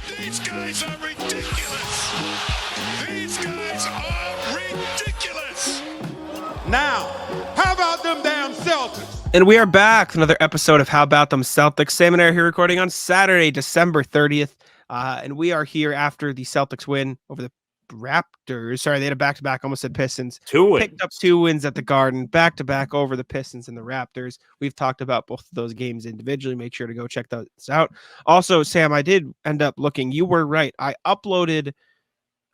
These guys are ridiculous. These guys are ridiculous. Now, how about them damn Celtics? And we are back. Another episode of How About Them Celtics. Sam and I are here recording on Saturday, December 30th. And we are here after the Celtics win over the Raptors. Sorry, they had a back-to-back, almost said Pistons. Picked up 2 wins at the Garden, back-to-back over the Pistons and the Raptors. We've talked about both of those games individually. Make sure to go check those out. Also, Sam, I did end up looking. You were right. I uploaded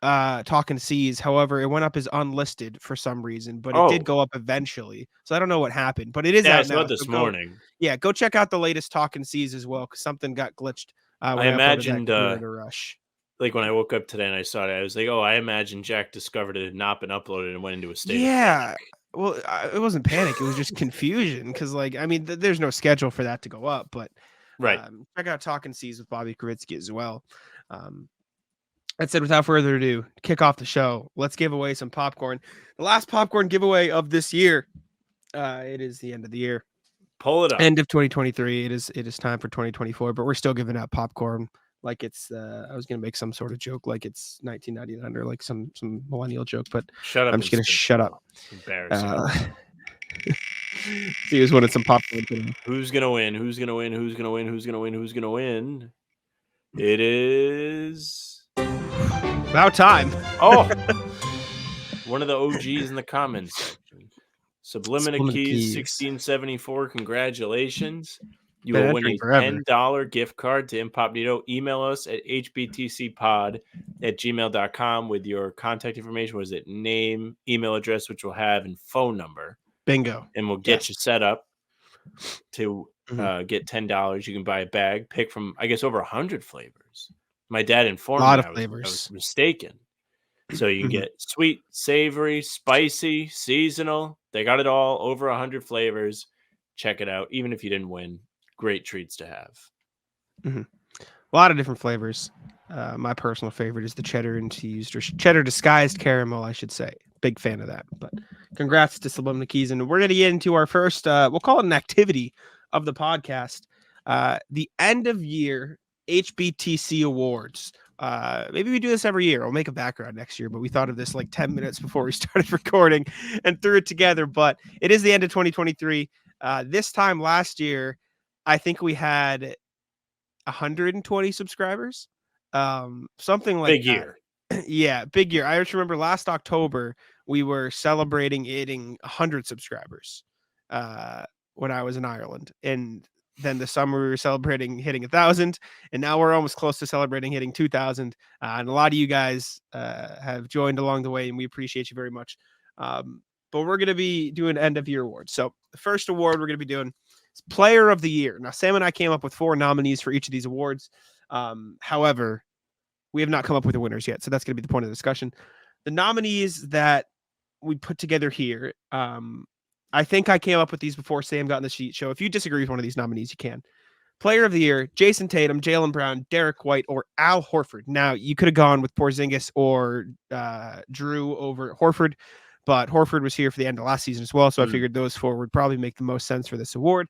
Talking C's. However, it went up as unlisted for some reason, but it did go up eventually. So I don't know what happened, but it is out now. This morning. Go check out the latest Talking C's as well, because something got glitched. I imagined in a rush. Like when I woke up today and I saw it, I was like, I imagine Jack discovered it had not been uploaded and went into a state. Yeah. Well, it wasn't panic. It was just confusion. Because, there's no schedule for that to go up. But right. Check out Talking C's with Bobby Kravitsky as well. That said, without further ado, to kick off the show, let's give away some popcorn. The last popcorn giveaway of this year. It is the end of the year. Pull it up. End of 2023. It is time for 2024, but we're still giving out popcorn like it's I was gonna make some sort of joke like it's 1999 or like some millennial joke, but shut up. I'm just gonna shut up. Embarrassing. He was wanted some popcorn today. Who's gonna win? Who's gonna win? Who's gonna win? Who's gonna win? Who's gonna win? It is about time. One of the OGs in the comments section. Sublimina Keys 1674. Congratulations. You will win a $10 gift card to Inpopnito. Email us at hbtcpod@gmail.com with your contact information. Was it name, email address, which we'll have, and phone number. Bingo. And we'll get you set up to get $10. You can buy a bag, pick from, I guess, over 100 flavors. My dad informed me I was mistaken. So you can get sweet, savory, spicy, seasonal. They got it all, over 100 flavors. Check it out. Even if you didn't win, great treats to have. A lot of different flavors. My personal favorite is the cheddar infused or cheddar disguised caramel, I should say. Big fan of that. But congrats to Sublimina Keys. And we're going to get into our first, we'll call it an activity of the podcast. The end of year HBTC Awards. Maybe we do this every year. I'll make a background next year, but we thought of this like 10 minutes before we started recording and threw it together. But it is the end of 2023. This time last year, I think we had 120 subscribers. Something like big year. Yeah, big year. I just remember last October we were celebrating hitting 100 subscribers when I was in Ireland, and then the summer we were celebrating hitting 1,000, and now we're almost close to celebrating hitting 2,000. And a lot of you guys have joined along the way, and we appreciate you very much. But we're going to be doing end of year awards. So the first award we're going to be doing is Player of the Year. Now, Sam and I came up with 4 nominees for each of these awards. However, we have not come up with the winners yet, so that's going to be the point of the discussion. The nominees that we put together here, I think I came up with these before Sam got on the sheet show. If you disagree with one of these nominees, you can. Player of the Year, Jason Tatum, Jaylen Brown, Derek White, or Al Horford. Now, you could have gone with Porzingis or Drew over Horford, but Horford was here for the end of last season as well, so I figured those 4 would probably make the most sense for this award.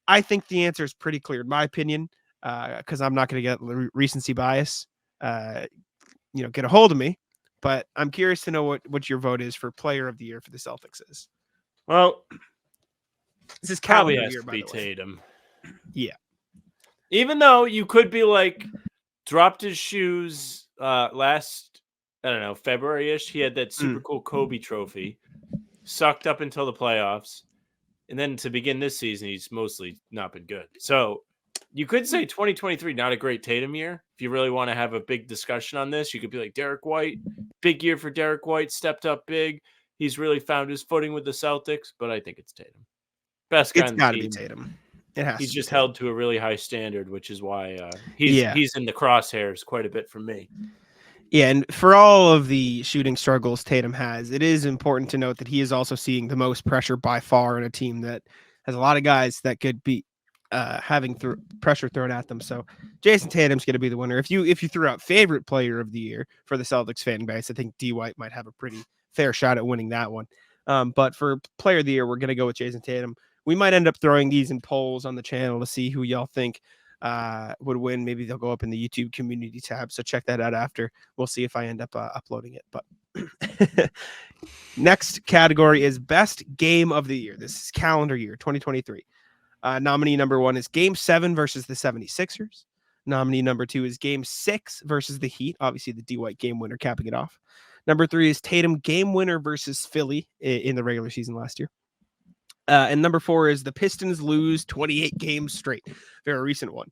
I think the answer is pretty clear, in my opinion, because I'm not going to get recency bias, get a hold of me. But I'm curious to know what your vote is for Player of the Year for the Celtics is. Well, this is probably has year, to be Tatum. Yeah. Even though you could be like, dropped his shoes last, I don't know, February-ish. He had that super cool Kobe trophy, sucked up until the playoffs. And then to begin this season, he's mostly not been good. So you could say 2023, not a great Tatum year. If you really want to have a big discussion on this, you could be like Derek White, big year for Derek White, stepped up big. He's really found his footing with the Celtics, but I think it's Tatum. Best guy. It's got to be Tatum. It has. He's just held to a really high standard, which is why he's in the crosshairs quite a bit for me. Yeah, and for all of the shooting struggles Tatum has, it is important to note that he is also seeing the most pressure by far in a team that has a lot of guys that could be having pressure thrown at them. So Jason Tatum's going to be the winner. If you threw out favorite player of the year for the Celtics fan base, I think D White might have a pretty fair shot at winning that one. But for player of the year, we're going to go with Jason Tatum. We might end up throwing these in polls on the channel to see who y'all think would win. Maybe they'll go up in the YouTube community tab. So check that out after. We'll see if I end up uploading it. But next category is best game of the year. This is calendar year 2023. Nominee number 1 is Game 7 versus the 76ers. Nominee number 2 is Game 6 versus the Heat. Obviously, the Dwight game winner capping it off. Number 3 is Tatum game winner versus Philly in the regular season last year. And number 4 is the Pistons lose 28 games straight. Very recent one.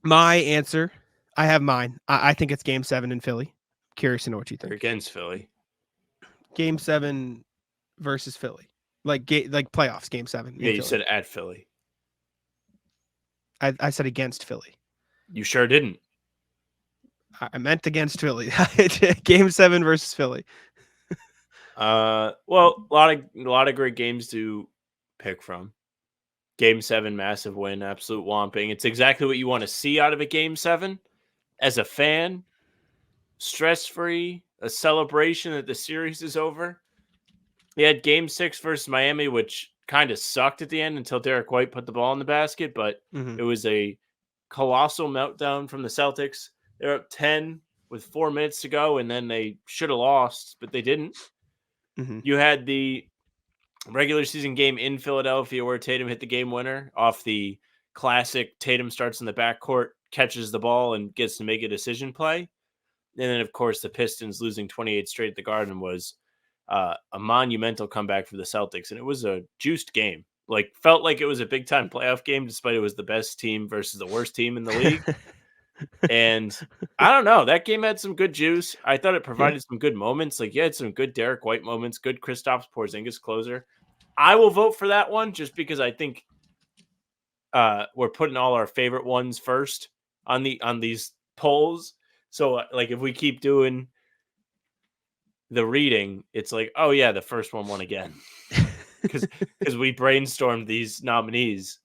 My answer, I have mine. I think it's Game 7 in Philly. Curious to know what you think. You're against Philly. Game 7 versus Philly. Like playoffs, Game 7. Yeah, you said at Philly. I said against Philly. You sure didn't. I meant against Philly. Game 7 versus Philly. Well, a lot of great games to pick from. Game 7, massive win, absolute whomping. It's exactly what you want to see out of a Game 7. As a fan, stress-free, a celebration that the series is over. We had Game 6 versus Miami, which kind of sucked at the end until Derek White put the ball in the basket, but it was a colossal meltdown from the Celtics. They're up 10 with 4 minutes to go, and then they should have lost, but they didn't. You had the regular season game in Philadelphia where Tatum hit the game winner off the classic Tatum starts in the backcourt, catches the ball, and gets to make a decision play. And then, of course, the Pistons losing 28 straight at the Garden was a monumental comeback for the Celtics, and it was a juiced game. Like, felt like it was a big-time playoff game, despite it was the best team versus the worst team in the league. And I don't know. That game had some good juice. I thought it provided some good moments. Like, you had some good Derek White moments, good Kristaps Porzingis closer. I will vote for that one just because I think we're putting all our favorite ones first on these polls. So, like, if we keep doing the reading, it's like, oh yeah, the first one won again because we brainstormed these nominees.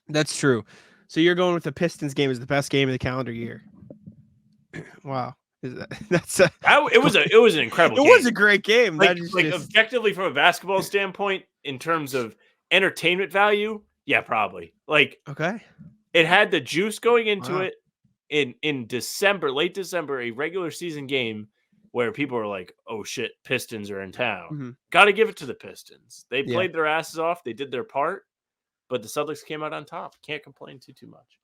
That's true. So you're going with the Pistons game as the best game of the calendar year. Wow. It was an incredible game. It was a great game. Like objectively from a basketball standpoint, in terms of entertainment value, yeah, probably. Like, okay. It had the juice going into it in December, late December, a regular season game where people were like, oh shit, Pistons are in town. Got to give it to the Pistons. They played their asses off. They did their part, but the Celtics came out on top. Can't complain too much.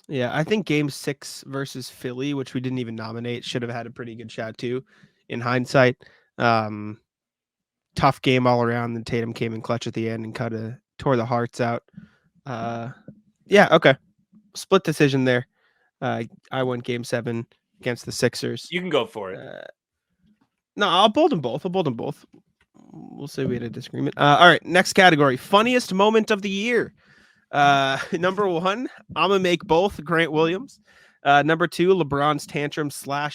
Yeah, I think Game 6 versus Philly, which we didn't even nominate, should have had a pretty good shot too, in hindsight. Tough game all around, and Tatum came in clutch at the end and tore the hearts out. Yeah, okay. Split decision there. I went Game 7 against the Sixers. You can go for it. No, I'll bold them both. We'll say we had a disagreement. All right, next category. Funniest moment of the year. Number 1, I'm gonna make both Grant Williams. Number 2, LeBron's tantrum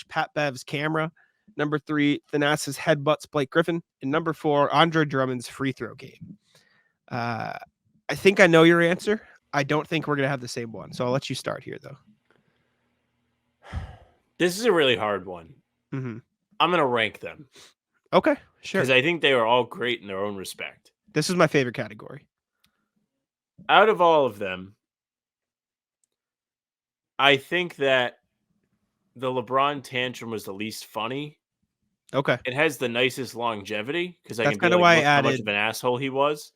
/ Pat Bev's camera. Number 3, Thanasis headbutts Blake Griffin. And number 4, Andre Drummond's free throw game. I think I know your answer. I don't think we're gonna have the same one, so I'll let you start here though. This is a really hard one. I'm gonna rank them. Okay, sure. Because I think they are all great in their own respect. This is my favorite category. Out of all of them, I think that the LeBron tantrum was the least funny. Okay. It has the nicest longevity because I That's can kind of be why like, I look how added much of an asshole he was.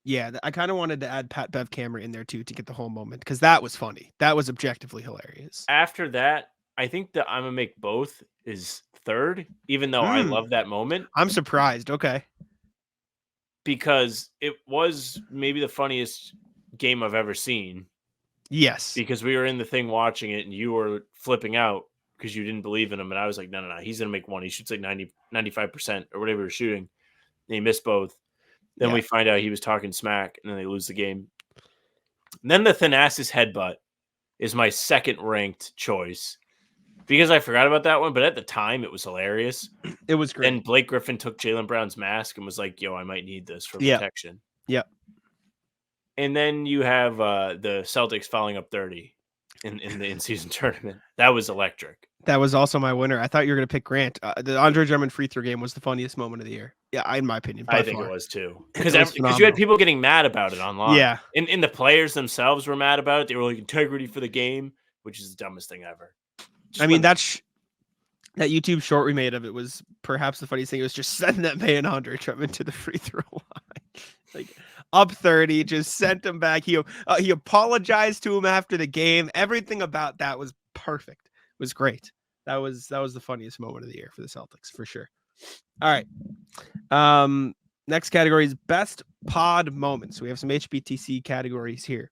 Yeah, I kind of wanted to add Pat Bev camera in there too to get the whole moment because that was funny. That was objectively hilarious. After that, I think that I'm gonna make both is third, even though I love that moment. I'm surprised. Okay. Because it was maybe the funniest game I've ever seen. Yes. Because we were in the thing watching it and you were flipping out because you didn't believe in him. And I was like, no, he's going to make one. He shoots like 95% or whatever he was shooting. And he missed both. Then we find out he was talking smack and then they lose the game. And then the Thanasis headbutt is my second ranked choice because I forgot about that one. But at the time, it was hilarious. It was great. And Blake Griffin took Jaylen Brown's mask and was like, yo, I might need this for protection. Yeah. And then you have the Celtics fouling up 30 in the in-season tournament. That was electric. That was also my winner. I thought you were going to pick Grant. The Andre Drummond free throw game was the funniest moment of the year. Yeah, in my opinion, I by think far. it was too. It Because was you had phenomenal. people getting mad about it online. Yeah. And the players themselves were mad about it. They were like, integrity for the game, which is the dumbest thing ever. I mean, that YouTube short we made of it was perhaps the funniest thing. It was just sending that man Andre Drummond to the free throw line. Like up 30, just sent him back. He apologized to him after the game. Everything about that was perfect. It was great. That was the funniest moment of the year for the Celtics, for sure. All right. Next category is best pod moments. We have some HBTC categories here.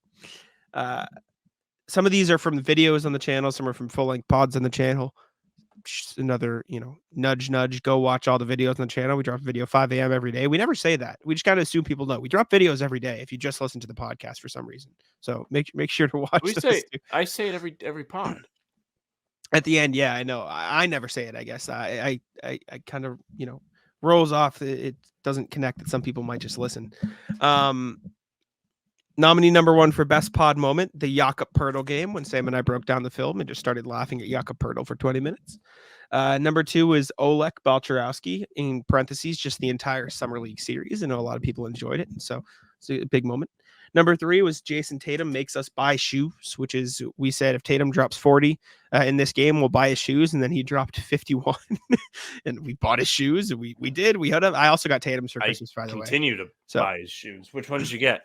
Some of these are from the videos on the channel. Some are from full-length pods on the channel. Just another, nudge, go watch all the videos on the channel. We drop a video 5 a.m. every day. We never say that. We just kind of assume people know. We drop videos every day if you just listen to the podcast for some reason. So make sure to watch those too. I say it every pod. At the end, yeah, I know. I never say it, I guess. I kind of, rolls off. It doesn't connect that some people might just listen. Nominee number 1 for best pod moment, the Jakob Poeltl game when Sam and I broke down the film and just started laughing at Jakob Poeltl for 20 minutes. Number 2 is Oleg Balcherowski, in parentheses, just the entire Summer League series. I know a lot of people enjoyed it, and so it's a big moment. Number 3 was Jason Tatum makes us buy shoes, which is, we said if Tatum drops 40 in this game, we'll buy his shoes, and then he dropped 51, and we bought his shoes, and we did. I also got Tatum's for Christmas, by the way. Continue to buy his shoes. Which ones did you get?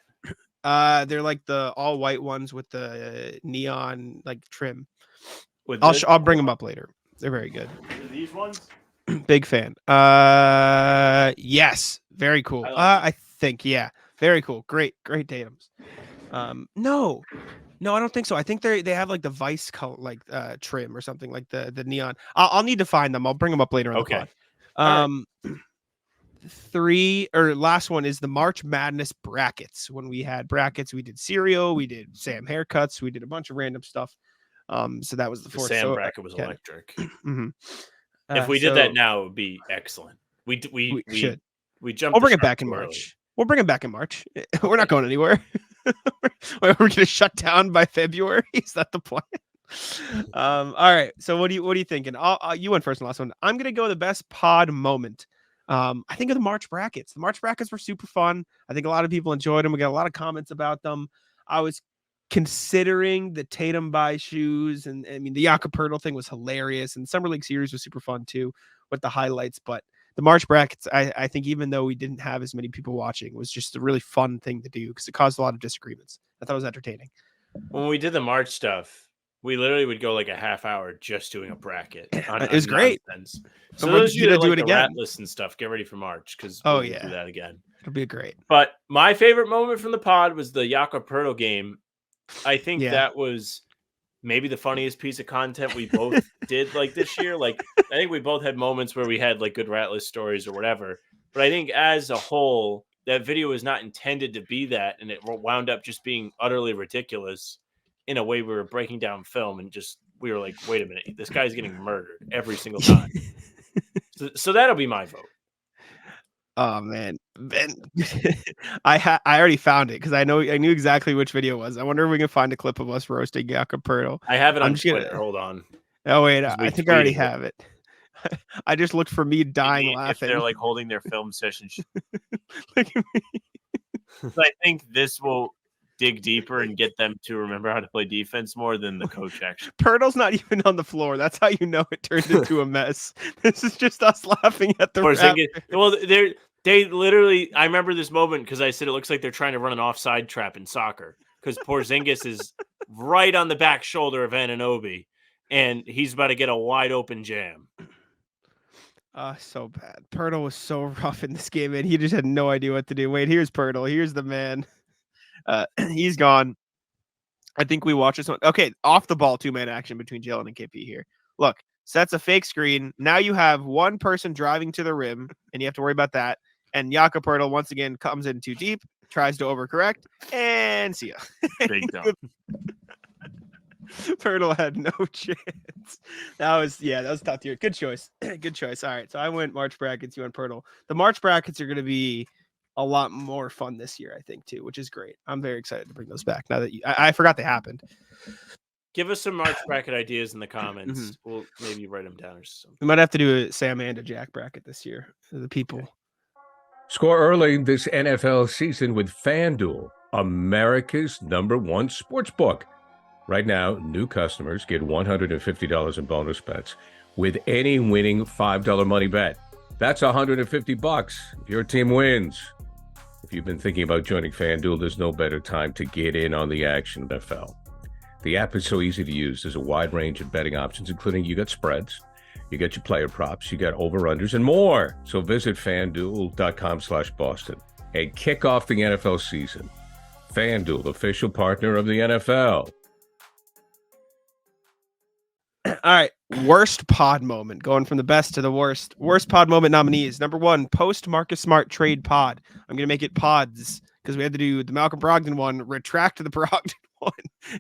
They're like the all white ones with the neon like trim. I'll bring them up later. They're very good. Are these ones? Big fan. Yes, very cool. I think, yeah, very cool. Great Datums. No, I don't think so. I think they have like the Vice color, like trim or something, like the neon. I'll need to find them. I'll bring them up later on the pod. 3 or last one is the March Madness brackets. When we had brackets, we did cereal, we did Sam haircuts, we did a bunch of random stuff. So that was the 4th. Sam bracket was electric. Mm-hmm. If we did that now, it would be excellent. We should. We jumped. We'll bring it back in March. Early. We'll bring it back in March. We're not going anywhere. We're going to shut down by February. Is that the plan? All right. So what are you thinking? You went first and last one. I'm going to go the best pod moment. I think of the March brackets. The March brackets were super fun. I think a lot of people enjoyed them. We got a lot of comments about them. I was considering the Tatum buy shoes, and I mean the Jakob Poeltl thing was hilarious, and the Summer League series was super fun too with the highlights. But the March brackets, I think even though we didn't have as many people watching, it was just a really fun thing to do because it caused a lot of disagreements. I thought it was entertaining. When we did the March stuff, we literally would go like a half hour just doing a bracket. It was great. Nonsense. So those of you that like the rat list and stuff, get ready for March because we'll do that again. It'll be great. But my favorite moment from the pod was the Jakob Poeltl game. I think that was maybe the funniest piece of content we both did like this year. Like I think we both had moments where we had like good rat list stories or whatever. But I think as a whole, that video was not intended to be that, and it wound up just being utterly ridiculous. In a way, we were breaking down film and we were like, wait a minute, this guy's getting murdered every single time. so that'll be my vote. Oh man, Ben, I already found it because I knew exactly which video it was. I wonder if we can find a clip of us roasting Jakob Poeltl. I have it on Twitter. Hold on. Oh wait, I think I already have it. I just looked for me dying laughing. If they're like holding their film session. Look at me. I think this will dig deeper and get them to remember how to play defense more than the coach actually. Poeltl's not even on the floor. That's how you know it turned into a mess. This is just us laughing at the Raptors. Well, they literally, I remember this moment because I said it looks like they're trying to run an offside trap in soccer because Porzingis is right on the back shoulder of Anunoby and he's about to get a wide open jam. So bad. Poeltl was so rough in this game, and he just had no idea what to do. Wait, here's Poeltl. Here's the man. He's gone. I think we watch this one. Okay, off the ball 2-man action between Jaylen and KP here. Look, sets a fake screen. Now you have one person driving to the rim, and you have to worry about that. And Jakob Poeltl once again comes in too deep, tries to overcorrect, and see ya. Big dump. Poeltl had no chance. That was tough here. Good choice. Good choice. All right, so I went March brackets. You went Poeltl. The March brackets are going to be a lot more fun this year, I think, too, which is great. I'm very excited to bring those back now that I forgot they happened. Give us some March bracket ideas in the comments. Mm-hmm. We'll maybe write them down or something. We might have to do a Sam and a Jack bracket this year for the people. Score early this NFL season with FanDuel, America's #1 sportsbook. Right now, new customers get $150 in bonus bets with any winning $5 money bet. That's $150 if your team wins. If you've been thinking about joining FanDuel, there's no better time to get in on the action, NFL. The app is so easy to use. There's a wide range of betting options, including you got spreads, you got your player props, you got over-unders, and more. So visit FanDuel.com/Boston and kick off the NFL season. FanDuel, the official partner of the NFL. All right. Worst pod moment. Going from the best to the worst. Worst pod moment nominees. Number 1, post Marcus Smart trade pod. I'm going to make it pods because we had to do the Malcolm Brogdon one, retract the Brogdon one,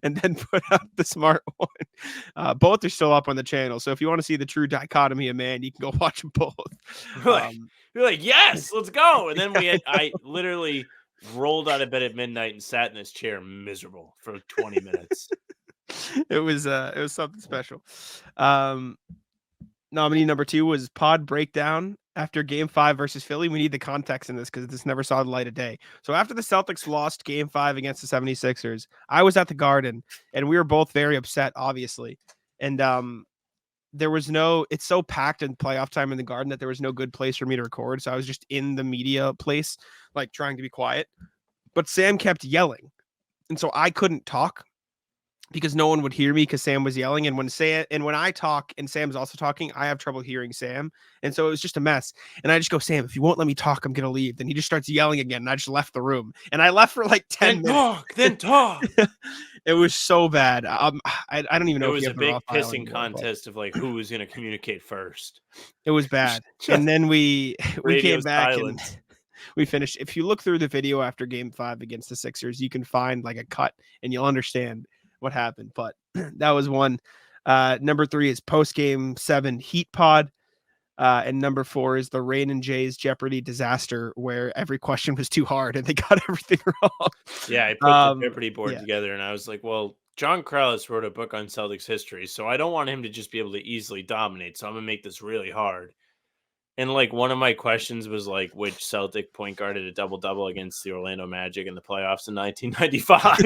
and then put up the Smart one. Both are still up on the channel. So if you want to see the true dichotomy of man, you can go watch them both. You're like, yes, let's go. And then I literally rolled out of bed at midnight and sat in this chair miserable for 20 minutes. It was something special. Nominee number 2 was pod breakdown after game 5 versus Philly. We need the context in this because this never saw the light of day. So after the Celtics lost game 5 against the 76ers, I was at the Garden and we were both very upset, obviously. And there was it's so packed in playoff time in the Garden that there was no good place for me to record. So I was just in the media place, like trying to be quiet, but Sam kept yelling. And so I couldn't talk because no one would hear me because Sam was yelling. And when I talk and Sam's also talking, I have trouble hearing Sam. And so it was just a mess. And I just go, Sam, if you won't let me talk, I'm going to leave. Then he just starts yelling again. And I just left the room. And I left for like 10 minutes. Then talk. It was so bad. I don't even know. It was a big pissing contest of like who was going to communicate first. It was bad. And then we came back silent. and we finished. If you look through the video after game 5 against the Sixers, you can find like a cut and you'll understand what happened. But that was one. Number 3 is post game 7 Heat pod. And number 4 is the Rain and Jay's Jeopardy disaster, where every question was too hard and they got everything wrong. Yeah, I put the Jeopardy board together and I was like, well, John Krauss wrote a book on Celtics history, so I don't want him to just be able to easily dominate. So I'm gonna make this really hard. And like one of my questions was like, which Celtic point guard had a double-double against the Orlando Magic in the playoffs in 1995?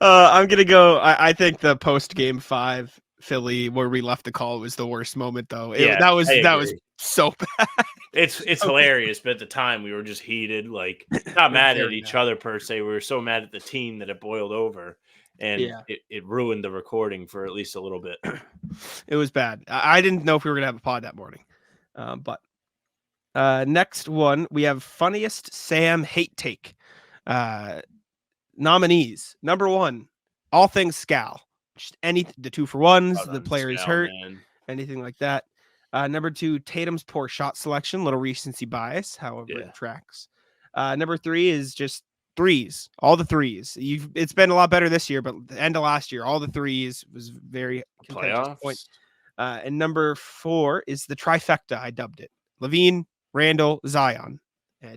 I'm gonna go. I think the post game 5 Philly where we left the call was the worst moment, though. That was so bad. It's hilarious, but at the time we were just heated, like not mad at each other per se. We were so mad at the team that it boiled over, and it ruined the recording for at least a little bit. It was bad. I didn't know if we were gonna have a pod that morning, but next one we have funniest Sam hate take. Nominees. Number 1, all things Scal. Just the 2-for-1s, the player is hurt, anything like that. Number 2, Tatum's poor shot selection, little recency bias, however it tracks. Number 3 is just threes, all the threes. It's been a lot better this year, but the end of last year, all the threes was very contentious point. And number 4 is the trifecta, I dubbed it. Levine, Randall, Zion.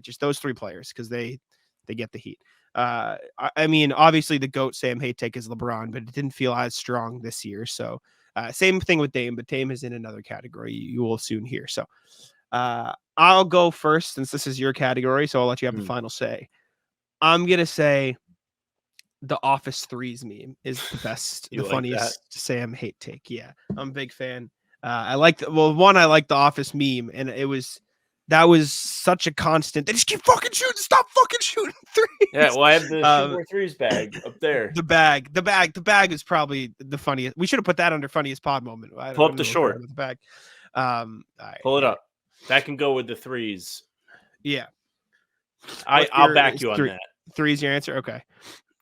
Just those 3 players because they get the heat. I mean, obviously the GOAT Sam hate take is LeBron, but it didn't feel as strong this year. So same thing with Dame, but Dame is in another category you will soon hear. So I'll go first since this is your category. So I'll let you have the final say. I'm going to say the Office 3s meme is the best, the funniest Sam hate take. Yeah, I'm a big fan. I like the Office meme, and that was such a constant. They just keep fucking shooting. Stop fucking shooting threes. Yeah, well, I have the threes bag up there. The bag is probably the funniest. We should have put that under funniest pod moment. Pull up the short. The bag. Right, pull it up. That can go with the threes. Yeah. I'll back you on that. Three's your answer? Okay.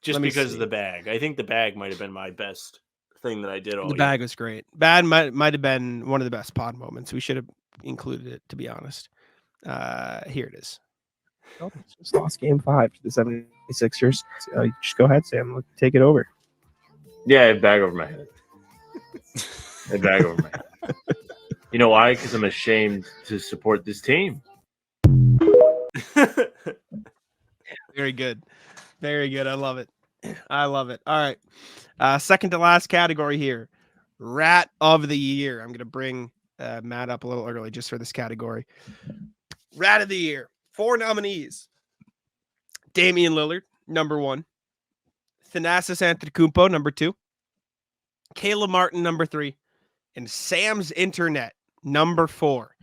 Just because of the bag. I think the bag might have been my best thing that I did all year. The bag was great. Bad might have been one of the best pod moments. We should have included it, to be honest. Here it is. Just lost game 5 to the 76ers. Just go ahead, Sam. Take it over. Yeah, I have bag over my head. You know why? Because I'm ashamed to support this team. Very good. Very good. I love it. All right. Second to last category here. Rat of the year. I'm going to bring Matt up a little early just for this category. Rat of the year. 4 nominees. Damian Lillard, number 1. Thanasis Antetokounmpo, number 2. Caleb Martin, number 3. And Sam's Internet, number 4.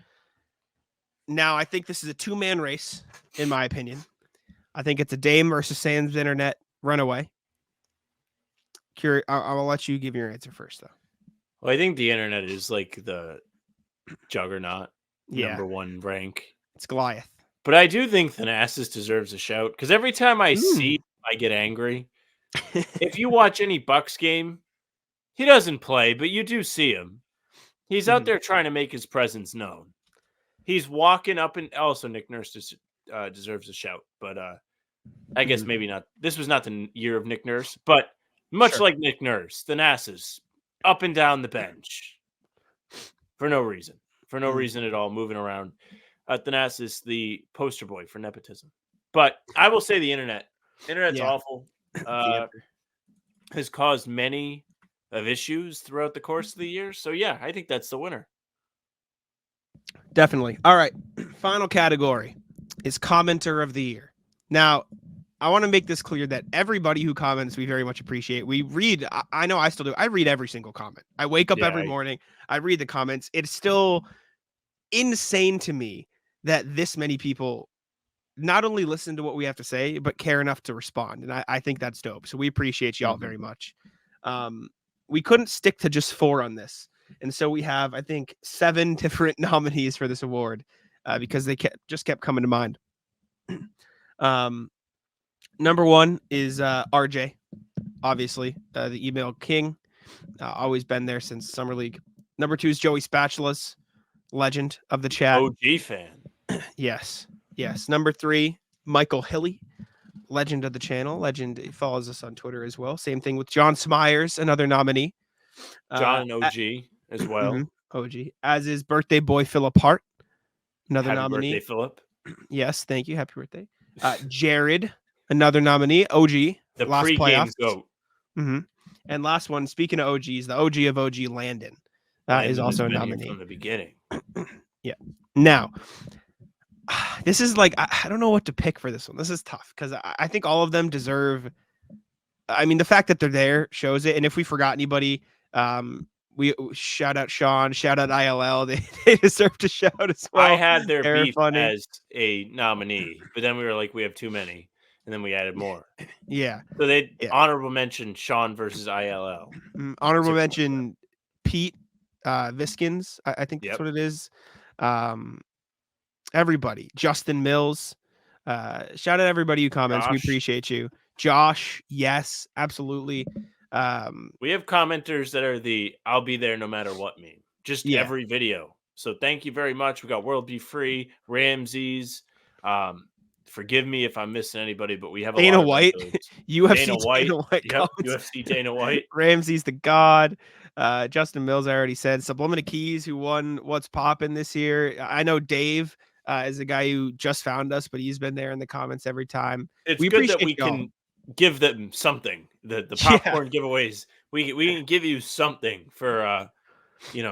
Now, I think this is a 2-man race, in my opinion. I think it's a Dame versus Sam's Internet runaway. I'll let you give your answer first, though. Well, I think the internet is like the juggernaut, Yeah. number 1 rank. It's Goliath. But I do think Thanasis deserves a shout because every time I see him, I get angry. If you watch any Bucks game, he doesn't play, but you do see him. He's out there trying to make his presence known. He's walking up and also Nick Nurse deserves a shout, but I guess maybe not. This was not the year of Nick Nurse, but much like Nick Nurse, Thanasis up and down the bench for no reason. For no reason at all, moving around. Thanasis, the poster boy for nepotism. But I will say the internet's awful. Has caused many of issues throughout the course of the year. So, yeah, I think that's the winner. Definitely. All right. Final category is commenter of the year. Now, I want to make this clear that everybody who comments, we very much appreciate. We read, I know I still do. I read every single comment. I wake up every morning. I read the comments. It's still insane to me that this many people not only listen to what we have to say, but care enough to respond. And I think that's dope. So we appreciate y'all very much. We couldn't stick to just 4 on this. And so we have, I think, 7 different nominees for this award because they kept coming to mind. Number 1 is RJ, obviously, the email king. Always been there since Summer League. Number 2 is Joey Spatulas, legend of the chat. OG fan. Yes. Number 3, Michael Hilly, legend of the channel. Legend follows us on Twitter as well. Same thing with John Smyers, another nominee. John and OG as well. OG. As is birthday boy Philip Hart, another Happy nominee. birthday, Philip. Yes, thank you. Happy birthday. Jared, another nominee. OG. The last pre-game playoffs. goat. And last one, speaking of OGs, the OG of OG, Landon, is also a nominee. From the beginning. Yeah. Now, this is like, I don't know what to pick for this one. This is tough because I think all of them deserve. I mean, the fact that they're there shows it. And if we forgot anybody, we shout out Sean, shout out ILL. They deserve to shout as well. I had their They're beef funny. as a nominee, but then we were like, we have too many. And then we added more. Yeah. So they honorable mention Sean versus ILL. Honorable mention Pete Viskins. I think that's what it is. Everybody. Justin Mills. Shout out everybody who comments. Josh. We appreciate you. Josh. Yes, absolutely. We have commenters that are the I'll be there no matter what meme. Just every video. So thank you very much. We got World Be Free, Ramses. Forgive me if I'm missing anybody, but we have a Dana lot of White. UFC Dana White. Dana White. Yep, UFC Dana White. Ramsey's the god. Justin Mills, I already said. Sublimina Keys, who won What's Poppin' this year. I know Dave is a guy who just found us, but he's been there in the comments every time. It's good that we can give them something. The popcorn giveaways. We can give you something for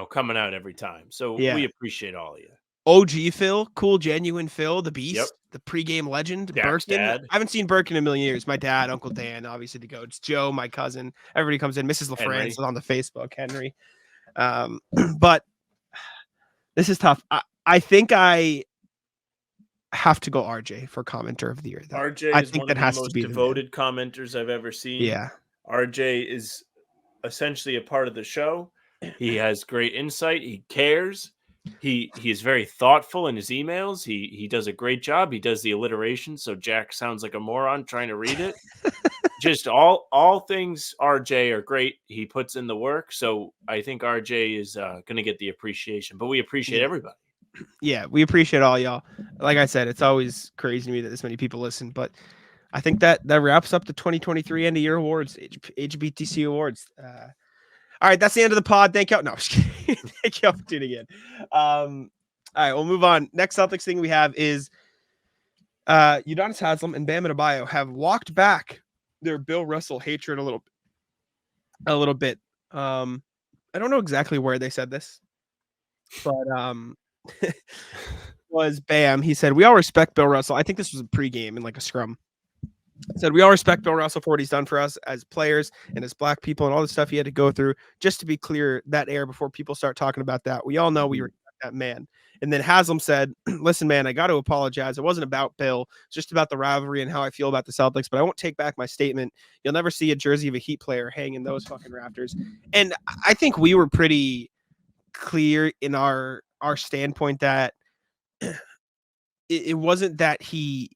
coming out every time. So we appreciate all of you. OG Phil, cool, genuine Phil, the beast, the pregame legend, Birkin. I haven't seen Birkin in a million years. My dad, Uncle Dan, obviously the goats. Joe, my cousin. Everybody comes in. Mrs. LaFrance is on the Facebook. Henry. But this is tough. I think I have to go RJ for commenter of the year. Though. RJ I is think one that of has the to most be devoted commenters I've ever seen. Yeah. RJ is essentially a part of the show. He has great insight. He cares. He is very thoughtful in his emails. He does a great job. He does the alliteration, so Jack sounds like a moron trying to read it. Just all things RJ are great. He puts in the work, so I think RJ is going to get the appreciation. But we appreciate everybody. Yeah, we appreciate all y'all. Like I said, it's always crazy to me that this many people listen, but I think that wraps up the 2023 End-of-Year Awards, HBTC Awards. All right, that's the end of the pod. Thank y'all. No, I'm just kidding. Thank y'all for tuning in. All right, we'll move on. Next Celtics thing we have is Udonis Haslem and Bam Adebayo have walked back their Bill Russell hatred a little bit. I don't know exactly where they said this. But was Bam. He said, "We all respect Bill Russell." I think this was a pregame in like a scrum. Said, "We all respect Bill Russell for what he's done for us as players and as black people and all the stuff he had to go through." Just to be clear, that air before people start talking about that, we all know we respect that man. And then Haslem said, "Listen, man, I got to apologize. It wasn't about Bill. It's just about the rivalry and how I feel about the Celtics. But I won't take back my statement. You'll never see a jersey of a Heat player hang in those fucking rafters." And I think we were pretty clear in our standpoint that it wasn't that he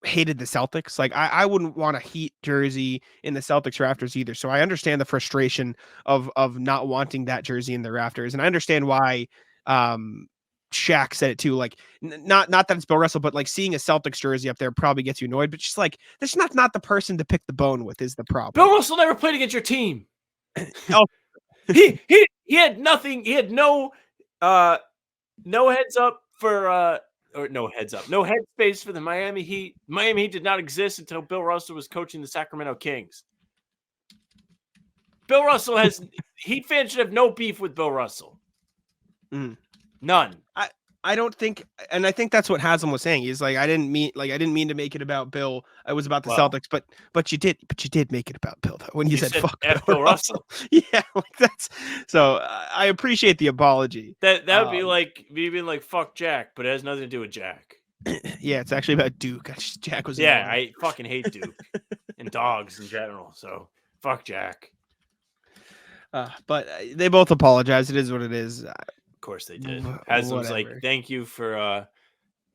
hated the Celtics. Like I wouldn't want a Heat jersey in the Celtics rafters either. So I understand the frustration of not wanting that jersey in the rafters, and I understand why Shaq said it too. Like not that it's Bill Russell, but like seeing a Celtics jersey up there probably gets you annoyed. But just like that's not the person to pick the bone with is the problem. Bill Russell never played against your team. Oh. he had nothing. He had no heads up for or no heads up, no headspace for the Miami Heat. Miami Heat did not exist until Bill Russell was coaching the Sacramento Kings. Bill Russell has Heat fans should have no beef with Bill Russell. None. I don't think, and I think that's what Haslem was saying. He's like, I didn't mean to make it about Bill. It was about the Celtics, but you did make it about Bill though when you said fuck Bill Russell. Yeah, like that's so. I appreciate the apology. That would be like me being like fuck Jack, but it has nothing to do with Jack. Yeah, it's actually about Duke. Jack was I fucking hate Duke and dogs in general. So fuck Jack. But they both apologized. It is what it is. Of course they did. Haslem's like, thank you for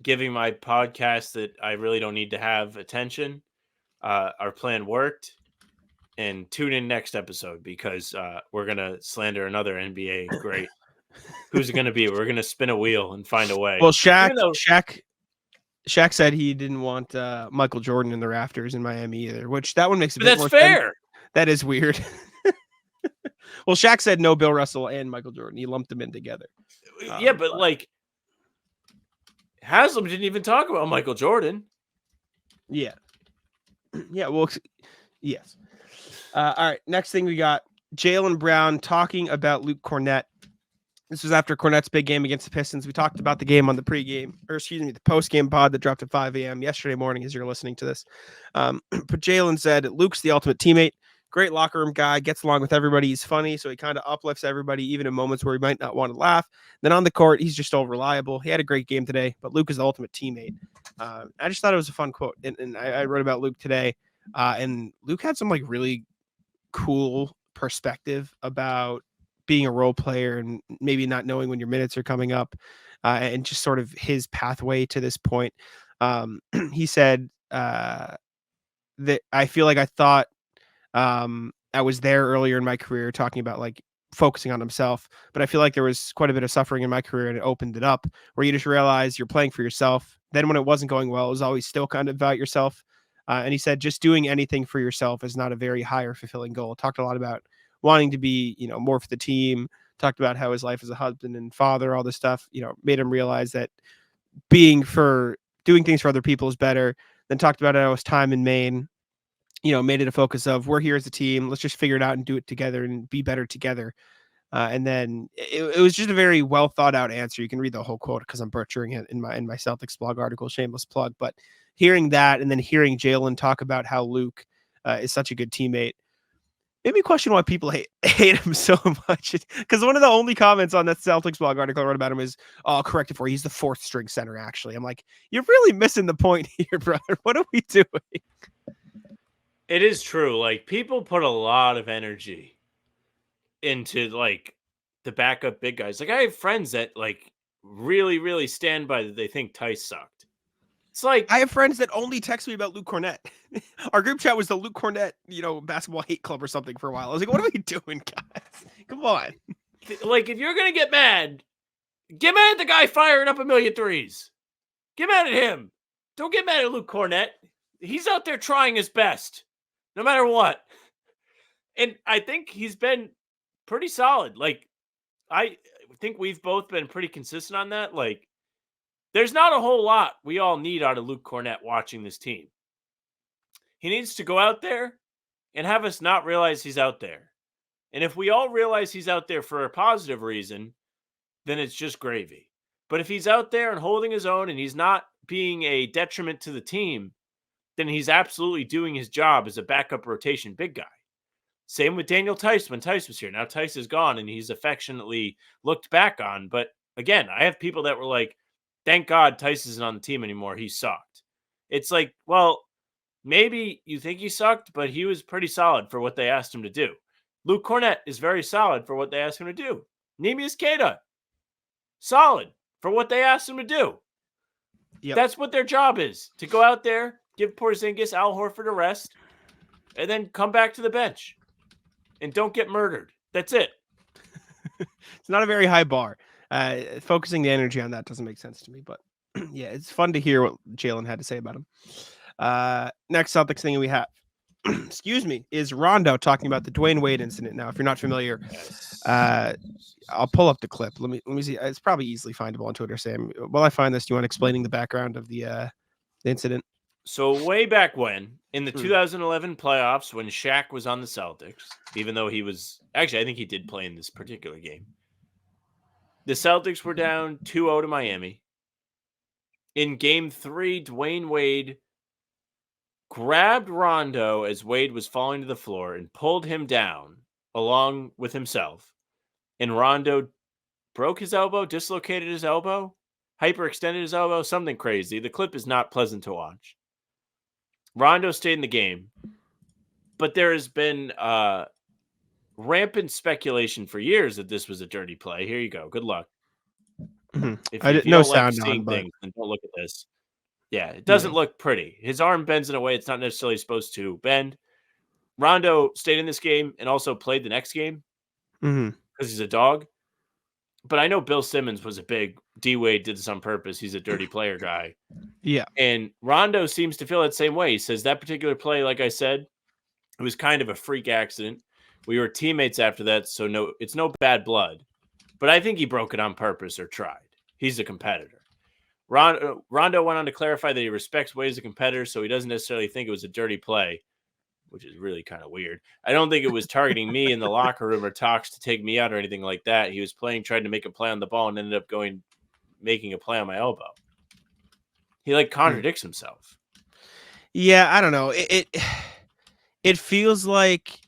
giving my podcast that I really don't need to have attention. Our plan worked. And tune in next episode because we're going to slander another NBA great. Who's it going to be? We're going to spin a wheel and find a way. Well, Shaq said he didn't want Michael Jordan in the rafters in Miami either, which that one makes a bit more fair. Sense. That is weird. Well, Shaq said no Bill Russell and Michael Jordan. He lumped them in together. But like Haslem didn't even talk about Michael Jordan. Yeah. Yeah, well, yes. All right, next thing we got Jaylen Brown talking about Luke Kornet. This was after Kornet's big game against the Pistons. We talked about the game on the the post-game pod that dropped at 5 a.m. yesterday morning as you're listening to this. But Jaylen said, Luke's the ultimate teammate, great locker room guy, gets along with everybody. He's funny, so he kind of uplifts everybody, even in moments where he might not want to laugh. Then on the court, he's just all reliable. He had a great game today, but Luke is the ultimate teammate. I just thought it was a fun quote, and I wrote about Luke today, and Luke had some like really cool perspective about being a role player and maybe not knowing when your minutes are coming up, and just sort of his pathway to this point. He said that I feel like I thought I was there earlier in my career talking about like focusing on himself, but I feel like there was quite a bit of suffering in my career and it opened it up where you just realize you're playing for yourself. Then when it wasn't going well, it was always still kind of about yourself. And he said, just doing anything for yourself is not a very high or fulfilling goal. Talked a lot about wanting to be, more for the team, talked about how his life as a husband and father, all this stuff, made him realize that doing things for other people is better. Then talked about how his time in Maine, made it a focus of we're here as a team. Let's just figure it out and do it together and be better together. And then it was just a very well thought out answer. You can read the whole quote because I'm butchering it in my Celtics blog article, shameless plug. But hearing that and then hearing Jaylen talk about how Luke is such a good teammate made me question why people hate him so much. Because one of the only comments on that Celtics blog article I wrote about him is, "Oh, corrected for he's the fourth string center." Actually, I'm like, you're really missing the point here, brother. What are we doing? It is true. Like people put a lot of energy into like the backup big guys. Like I have friends that like really, really stand by that they think Tice sucked. It's like I have friends that only text me about Luke Kornet. Our group chat was the Luke Kornet, basketball hate club or something for a while. I was like, what are we doing, guys? Come on. Like if you're gonna get mad at the guy firing up a million threes. Get mad at him. Don't get mad at Luke Kornet. He's out there trying his best, no matter what. And I think he's been pretty solid. Like, I think we've both been pretty consistent on that. Like, there's not a whole lot we all need out of Luke Kornet watching this team. He needs to go out there and have us not realize he's out there. And if we all realize he's out there for a positive reason, then it's just gravy. But if he's out there and holding his own and he's not being a detriment to the team, then he's absolutely doing his job as a backup rotation big guy. Same with Daniel Tice when Tice was here. Now Tice is gone and he's affectionately looked back on. But again, I have people that were like, thank God Tice isn't on the team anymore. He sucked. It's like, well, maybe you think he sucked, but he was pretty solid for what they asked him to do. Luke Kornet is very solid for what they asked him to do. Neemias Queta, solid for what they asked him to do. Yep. That's what their job is, to go out there, give Porzingis, Al Horford a rest, and then come back to the bench. And don't get murdered. That's it. It's not a very high bar. Focusing the energy on that doesn't make sense to me. But yeah, it's fun to hear what Jaylen had to say about him. Next Celtics thing we have, excuse me, is Rondo talking about the Dwyane Wade incident. Now, if you're not familiar, I'll pull up the clip. Let me see. It's probably easily findable on Twitter, Sam. While I find this, do you want explaining the background of the incident? So way back when, in the 2011 playoffs, when Shaq was on the Celtics, even though he was actually, I think he did play in this particular game. The Celtics were down 2-0 to Miami. In game 3, Dwyane Wade grabbed Rondo as Wade was falling to the floor and pulled him down along with himself. And Rondo broke his elbow, dislocated his elbow, hyperextended his elbow, something crazy. The clip is not pleasant to watch. Rondo stayed in the game, but there has been rampant speculation for years that this was a dirty play. Here you go. Good luck. Mm-hmm. If you no don't sound like seeing on, but... things, then don't look at this. Yeah, it doesn't look pretty. His arm bends in a way it's not necessarily supposed to bend. Rondo stayed in this game and also played the next game because he's a dog. But I know Bill Simmons was a big D-Wade did this on purpose. He's a dirty player guy. Yeah. And Rondo seems to feel that same way. He says that particular play, like I said, it was kind of a freak accident. We were teammates after that, so it's no bad blood. But I think he broke it on purpose or tried. He's a competitor. Rondo went on to clarify that he respects Wade as a competitor, so he doesn't necessarily think it was a dirty play, which is really kind of weird. I don't think it was targeting me in the locker room or talks to take me out or anything like that. He was tried to make a play on the ball and ended up making a play on my elbow. He contradicts himself. Yeah, I don't know. It feels like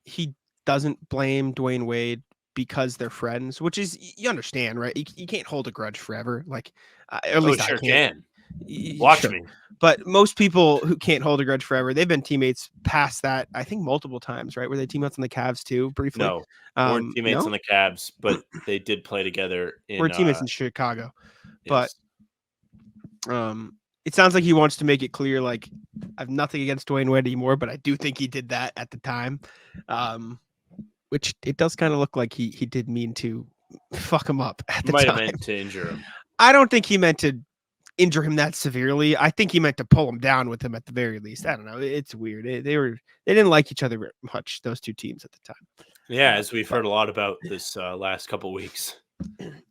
he doesn't blame Dwyane Wade because they're friends, which is, you understand, right? You can't hold a grudge forever. At least sure I can. Watch me. But most people who can't hold a grudge forever, they've been teammates past that, I think multiple times, right? Were they teammates on the Cavs too, briefly? No, weren't teammates on the Cavs, but they did play together. We're teammates in Chicago. Yes. But it sounds like he wants to make it clear, I have nothing against Dwyane Wade anymore, but I do think he did that at the time. Which it does kind of look like he did mean to fuck him up at the time. Might have meant to injure him. I don't think he meant to injure him that severely. I think he meant to pull him down with him at the very least. I don't know. It's weird. They didn't like each other very much, those two teams at the time. Yeah, as we've heard a lot about this last couple weeks.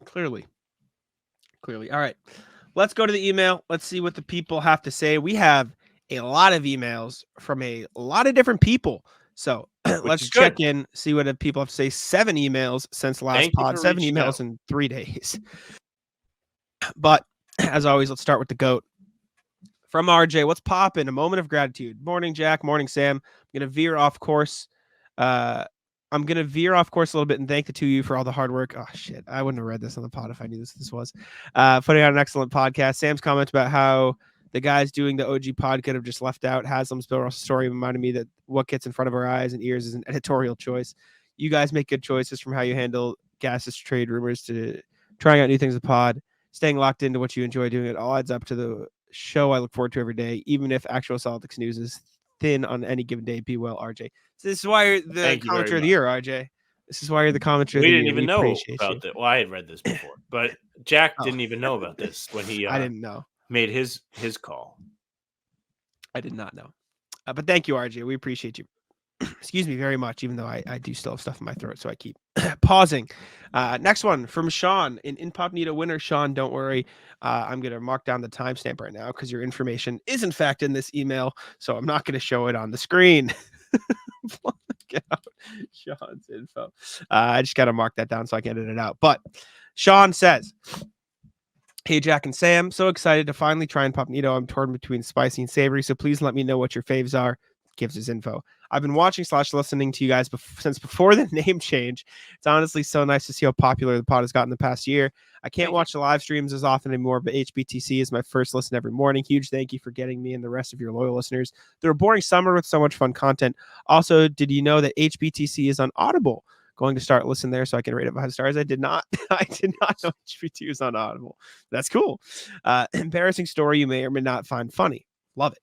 Clearly. All right. Let's go to the email. Let's see what the people have to say. We have a lot of emails from a lot of different people. So let's check in, see what the people have to say. 7 emails since last pod. 7 emails in 3 days. But as always, let's start with the GOAT. From RJ, what's poppin'? A moment of gratitude. Morning, Jack. Morning, Sam. I'm going to veer off course. A little bit and thank the two of you for all the hard work. Oh, shit. I wouldn't have read this on the pod if I knew this was. Putting out an excellent podcast. Sam's comment about how the guys doing the OG pod could have just left out Haslem's Bill Russell story reminded me that what gets in front of our eyes and ears is an editorial choice. You guys make good choices from how you handle gases trade rumors to trying out new things with pod, staying locked into what you enjoy doing. It all adds up to the show I look forward to every day, even if actual Celtics news is thin on any given day. Be well, RJ. So this is why you're the commenter of the year, RJ. This is why you're the commenter of the year. We didn't even know about that. Well, I had read this before, but Jack didn't even know about this when he I didn't know. Made his call. I did not know. But thank you, RJ. We appreciate you. Excuse me very much, even though I do still have stuff in my throat, so I keep pausing. Next one from Sean. An Inpopnito winner, Sean, don't worry. I'm going to mark down the timestamp right now because your information is, in fact, in this email, so I'm not going to show it on the screen. Get out Sean's info. I just got to mark that down so I can edit it out. But Sean says, hey, Jack and Sam, so excited to finally try Inpopnito. I'm torn between spicy and savory, so please let me know what your faves are. Gives his info. I've been watching / listening to you guys since before the name change. It's honestly so nice to see how popular the pod has gotten the past year. I can't watch the live streams as often anymore, but HBTC is my first listen every morning. Huge thank you for getting me and the rest of your loyal listeners through a boring summer with so much fun content. Also, did you know that HBTC is on Audible? Going to start listening there so I can rate it 5 stars. I did not. I did not know HBT was on Audible. That's cool. Embarrassing story you may or may not find funny. Love it.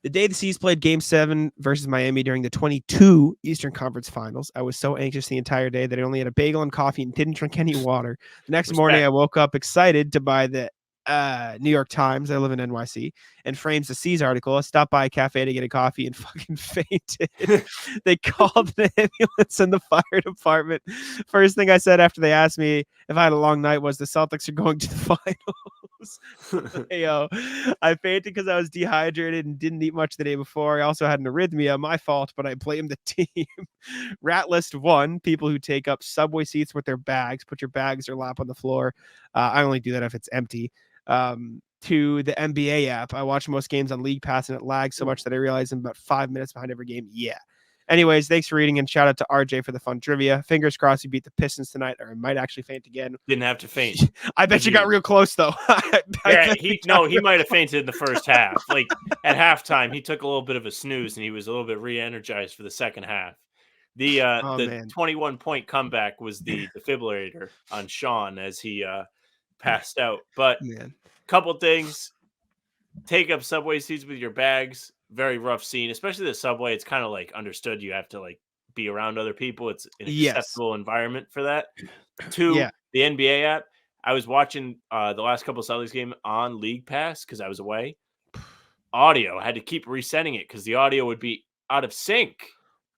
The day the C's played Game 7 versus Miami during the 22 Eastern Conference Finals, I was so anxious the entire day that I only had a bagel and coffee and didn't drink any water. The next morning, I woke up excited to buy the New York Times. I live in NYC, and frames the C's article. I stopped by a cafe to get a coffee and fucking fainted. They called the ambulance and the fire department. First thing I said after they asked me if I had a long night was the Celtics are going to the finals. Yo, I fainted because I was dehydrated and didn't eat much the day before. I also had an arrhythmia, my fault, but I blame the team. Rat list 1, people who take up subway seats with their bags. Put your bags or lap on the floor. I only do that if it's empty. To the NBA app. I watch most games on League Pass and it lags so much that I realize I'm about 5 minutes behind every game. Yeah. Anyways, thanks for reading and shout out to RJ for the fun trivia. Fingers crossed you beat the Pistons tonight, or I might actually faint again. Didn't have to faint. I bet you got real close though. He might have fainted in the first half. Like at halftime, he took a little bit of a snooze and he was a little bit re-energized for the second half. The 21-point comeback was the defibrillator on Sean as he passed out. But couple things. Take up subway seats with your bags. Very rough scene, especially the subway. It's kind of like understood you have to like be around other people. It's an acceptable environment for that. 2, the NBA app. I was watching the last couple of Celtics game on League Pass because I was away. Audio, I had to keep resetting it because the audio would be out of sync.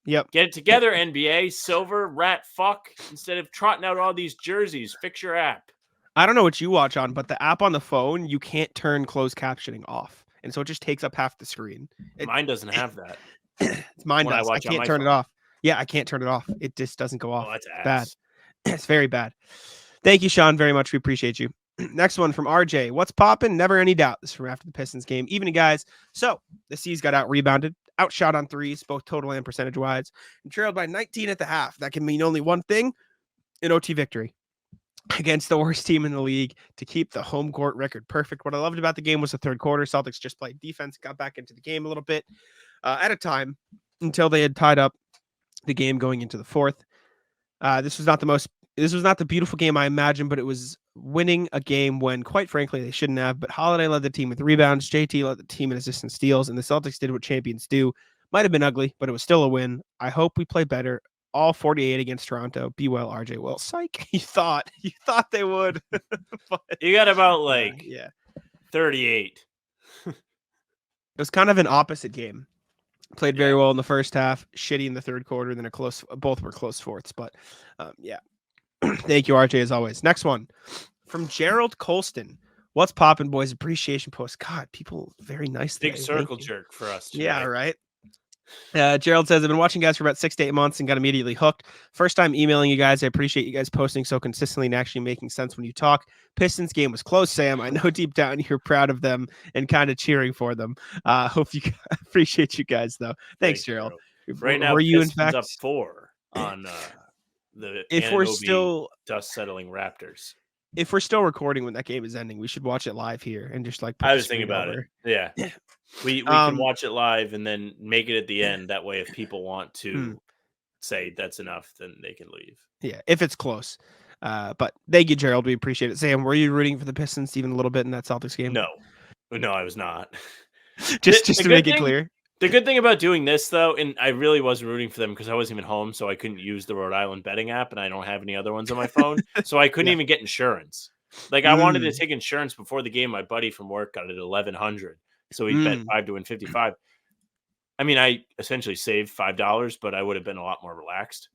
Yep. Get it together, NBA, silver, rat, fuck. Instead of trotting out all these jerseys, fix your app. I don't know what you watch on, but the app on the phone, you can't turn closed captioning off. And so it just takes up half the screen. Mine doesn't have that. Mine does. I can't turn it off. Yeah, I can't turn it off. It just doesn't go off. Oh, that's bad. It's very bad. Thank you, Sean, very much. We appreciate you. Next one from RJ. What's poppin'? Never any doubt. This is from after the Pistons game. Evening, guys. So the C's got out-rebounded, outshot on threes, both total and percentage-wise, and trailed by 19 at the half. That can mean only one thing, an OT victory against the worst team in the league to keep the home court record perfect. What I loved about the game was the third quarter. Celtics just played defense, got back into the game a little bit at a time until they had tied up the game going into the fourth. This was not the beautiful game I imagined, but it was winning a game when, quite frankly, they shouldn't have. But Holiday led the team with rebounds. JT led the team in assists and steals, and the Celtics did what champions do. Might have been ugly, but it was still a win. I hope we play better. All 48 against Toronto. Be well, RJ. Well, psych. You thought they would. But, you got about 38. It was kind of an opposite game. Played very well in the first half, shitty in the third quarter, then both were close fourths. But thank you, RJ, as always. Next one from Gerald Colston. What's poppin', boys? Appreciation post. God, people very nice. Big circle jerk for us today. Yeah, right. Gerald says, I've been watching guys for about 6 to 8 months and got immediately hooked. First time emailing you guys. I appreciate you guys posting so consistently and actually making sense when you talk. Pistons game was close, Sam. I know deep down you're proud of them and kind of cheering for them. Hope you appreciate you guys, though. Thanks, Gerald. Right now, were you Pistons in fact up 4 on the if we're still dust settling Raptors? If we're still recording when that game is ending, we should watch it live here and just like. I was thinking about it. Yeah. We can watch it live and then make it at the end. That way, if people want to say that's enough, then they can leave. Yeah, if it's close. But thank you, Gerald. We appreciate it. Sam, were you rooting for the Pistons even a little bit in that Celtics game? No, I was not. just to make it clear. The good thing about doing this, though, and I really wasn't rooting for them because I wasn't even home, so I couldn't use the Rhode Island betting app, and I don't have any other ones on my phone, so I couldn't even get insurance. Like, I wanted to take insurance before the game. My buddy from work got it at 1,100. So he bet 5 to win 55. I mean, I essentially saved $5, but I would have been a lot more relaxed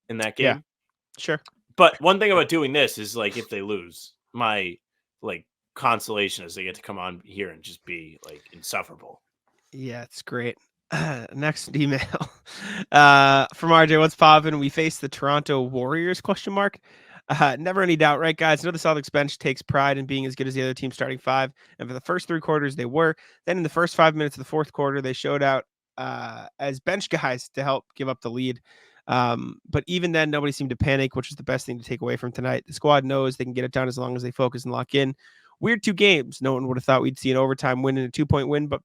in that game. Yeah, sure. But one thing about doing this is, like, if they lose, my consolation is they get to come on here and just be insufferable. Yeah, it's great. Next email from RJ. What's poppin'? We face the Toronto Warriors ? Never any doubt, right, guys? I know the Celtics bench takes pride in being as good as the other team's starting five, and for the first 3 quarters, they were. Then in the first 5 minutes of the fourth quarter, they showed out as bench guys to help give up the lead. But even then, nobody seemed to panic, which is the best thing to take away from tonight. The squad knows they can get it done as long as they focus and lock in. Weird 2 games. No one would have thought we'd see an overtime win and a 2-point win, but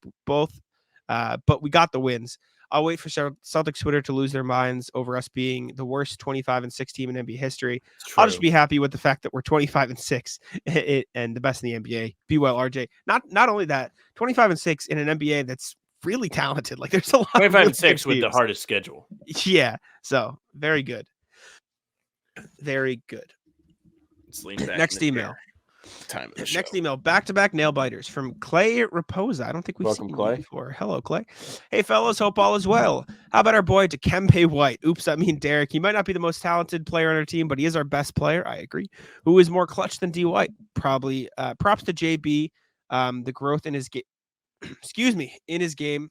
we got the wins. I'll wait for Celtics Twitter to lose their minds over us being the worst 25-6 team in NBA history. I'll just be happy with the fact that we're 25-6 and the best in the NBA. Be well, RJ. Not only that, 25-6 in an NBA that's really talented. Like there's a lot. 25-6 with the hardest schedule. Yeah. So very good. Very good. Let's lean back. Next email. Time of the Next show. email, back-to-back nail biters from Clay Raposa. I don't think we've seen Clay. him before. Hello, Clay. Hey, fellas, hope all is well. How about our boy Dikembe White? Oops, I mean Derek. He might not be the most talented player on our team, but he is our best player. I agree. Who is more clutch than D White? Probably. Props to JB. The growth in his game. In his game.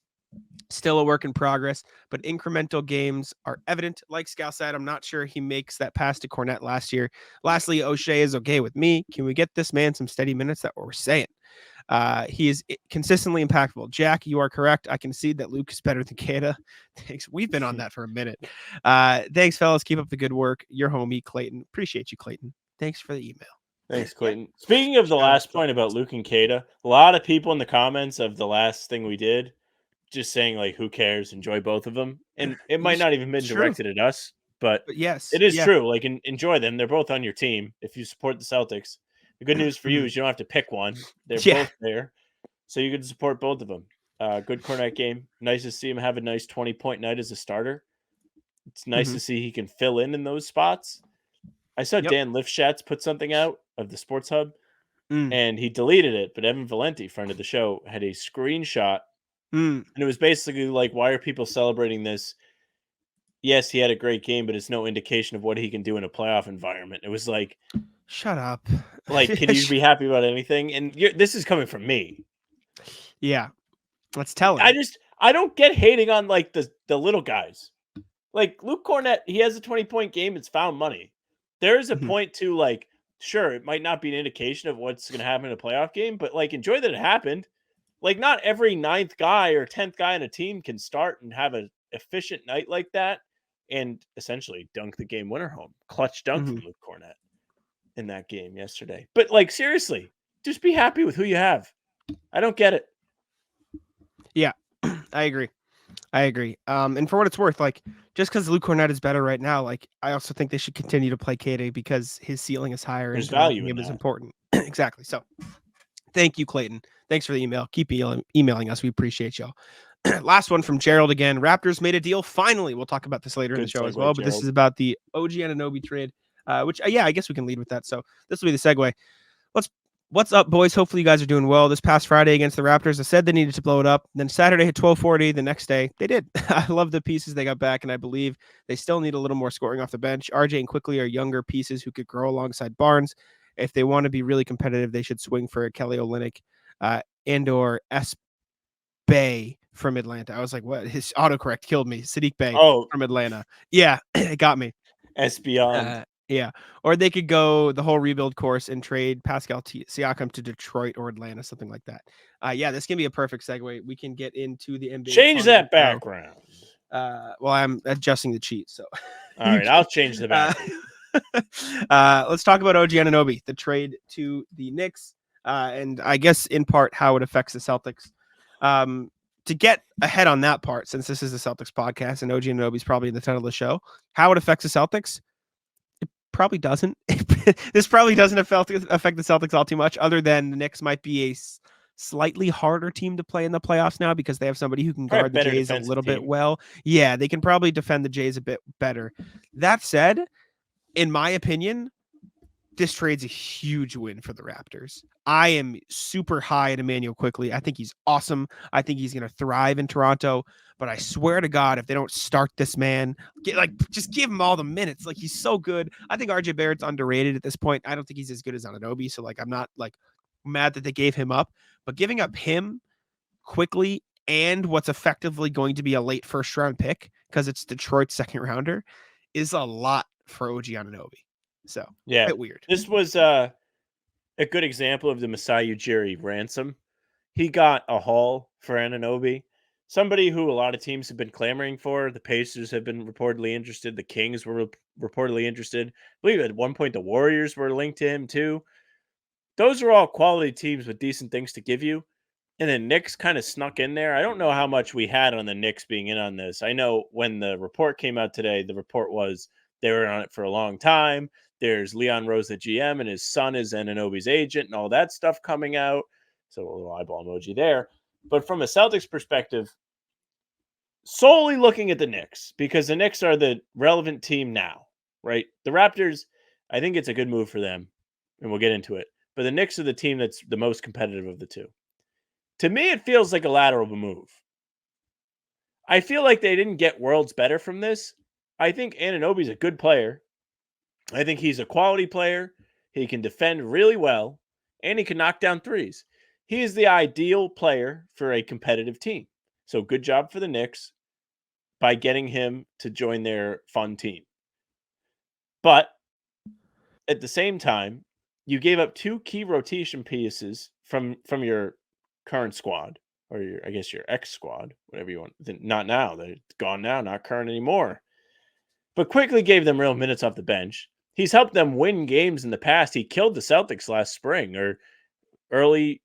Still a work in progress, but incremental games are evident. Like Scal said, I'm not sure he makes that pass to Kornet last year. Lastly, O'Shea is okay with me. Can we get this man some steady minutes? That's what we're saying. He is consistently impactful. Jack, you are correct. I concede that Luke is better than Kata. Thanks. We've been on that for a minute. Thanks, fellas. Keep up the good work. Your homie, Clayton. Appreciate you, Clayton. Thanks for the email. Thanks, Clayton. Speaking of the last point about Luke and Kata, a lot of people in the comments of the last thing we did just saying, like, who cares? Enjoy both of them. And it might not even been directed at us, but yes, it is true. Like, enjoy them. They're both on your team if you support the Celtics. The good news for you is you don't have to pick one. They're both there. So you can support both of them. Good Kornet game. Nice to see him have a nice 20-point night as a starter. It's nice to see he can fill in those spots. I saw Dan Lifshatz put something out of the Sports Hub, and he deleted it. But Evan Valenti, friend of the show, had a screenshot. And it was basically like, why are people celebrating this? Yes, he had a great game, but it's no indication of what he can do in a playoff environment. It was like, shut up. Like, can you be happy about anything? And this is coming from me. Yeah. Let's tell him. I don't get hating on like the little guys. Like Luke Kornet, he has a 20-point game. It's found money. There is a point to, like, sure, it might not be an indication of what's going to happen in a playoff game, but like, enjoy that it happened. Like, not every 9th guy or 10th guy on a team can start and have an efficient night like that and essentially dunk the game winner home. Clutch dunk from Luke Kornet in that game yesterday. But, like, seriously, just be happy with who you have. I don't get it. Yeah, I agree. And for what it's worth, like, just because Luke Kornet is better right now, like, I also think they should continue to play Kata because his ceiling is higher. There's and value in him that. is important. Exactly. So thank you, Clayton. Thanks for the email. Keep emailing us. We appreciate y'all. Last one from Gerald again. Raptors made a deal finally. We'll talk about this later in the show as well, but this is about the OG Anunoby trade, which, I guess we can lead with that. So this will be the segue. What's up, boys? Hopefully you guys are doing well. This past Friday against the Raptors, I said they needed to blow it up. Then Saturday at 12:40, the next day, they did. I love the pieces they got back, and I believe they still need a little more scoring off the bench. RJ and Quickly are younger pieces who could grow alongside Barnes. If they want to be really competitive, they should swing for Kelly Olynyk and or S. Bay from Atlanta. I was like, what? His autocorrect killed me. Sadiq Bey from Atlanta. Yeah, it got me. S beyond. Yeah. Or they could go the whole rebuild course and trade Pascal Siakam to Detroit or Atlanta, something like that. Yeah, this can be a perfect segue. We can get into the NBA. Change that background. Well, I'm adjusting the cheat, so. All right, I'll change the background. Let's talk about OG Anunoby, the trade to the Knicks, and I guess in part how it affects the Celtics. To get ahead on that part, since this is the Celtics podcast and OG Anunoby is probably in the title of the show, how it affects the Celtics, it probably doesn't. This probably doesn't affect the Celtics all too much, other than the Knicks might be a slightly harder team to play in the playoffs now because they have somebody who can guard the Jays a little bit well. Yeah, they can probably defend the Jays a bit better. That said, in my opinion, this trade's a huge win for the Raptors. I am super high at Emmanuel Quickly. I think he's awesome. I think he's going to thrive in Toronto. But I swear to God, if they don't start this man, just give him all the minutes. Like, he's so good. I think RJ Barrett's underrated at this point. I don't think he's as good as Anunoby. So, like, I'm not like mad that they gave him up. But giving up him Quickly and what's effectively going to be a late first round pick because it's Detroit's second rounder is a lot for OG Anunoby. So Yeah, a bit weird. this was a good example of the Masai Ujiri ransom. He got a haul for Anunoby, somebody who a lot of teams have been clamoring for. The Pacers have been reportedly interested. The Kings were reportedly interested. I believe at one point the Warriors were linked to him too. Those are all quality teams with decent things to give you. And then Knicks kind of snuck in there. I don't know how much we had on the Knicks being in on this. I know when the report came out today, the report was they were on it for a long time. There's Leon Rose, the GM, and his son is Anunoby's agent and all that stuff coming out. So a little eyeball emoji there. But from a Celtics perspective, solely looking at the Knicks, because the Knicks are the relevant team now, right? The Raptors, I think it's a good move for them, and we'll get into it. But the Knicks are the team that's the most competitive of the two. To me, it feels like a lateral move. I feel like they didn't get worlds better from this. I think Anunoby's a good player. I think he's a quality player. He can defend really well, and he can knock down threes. He is the ideal player for a competitive team. So good job for the Knicks by getting him to join their fun team. But at the same time, you gave up two key rotation pieces from your current squad, or your ex squad, whatever you want. Not now. They're gone now, not current anymore. But quickly gave them real minutes off the bench. He's helped them win games in the past. He killed the Celtics last spring or early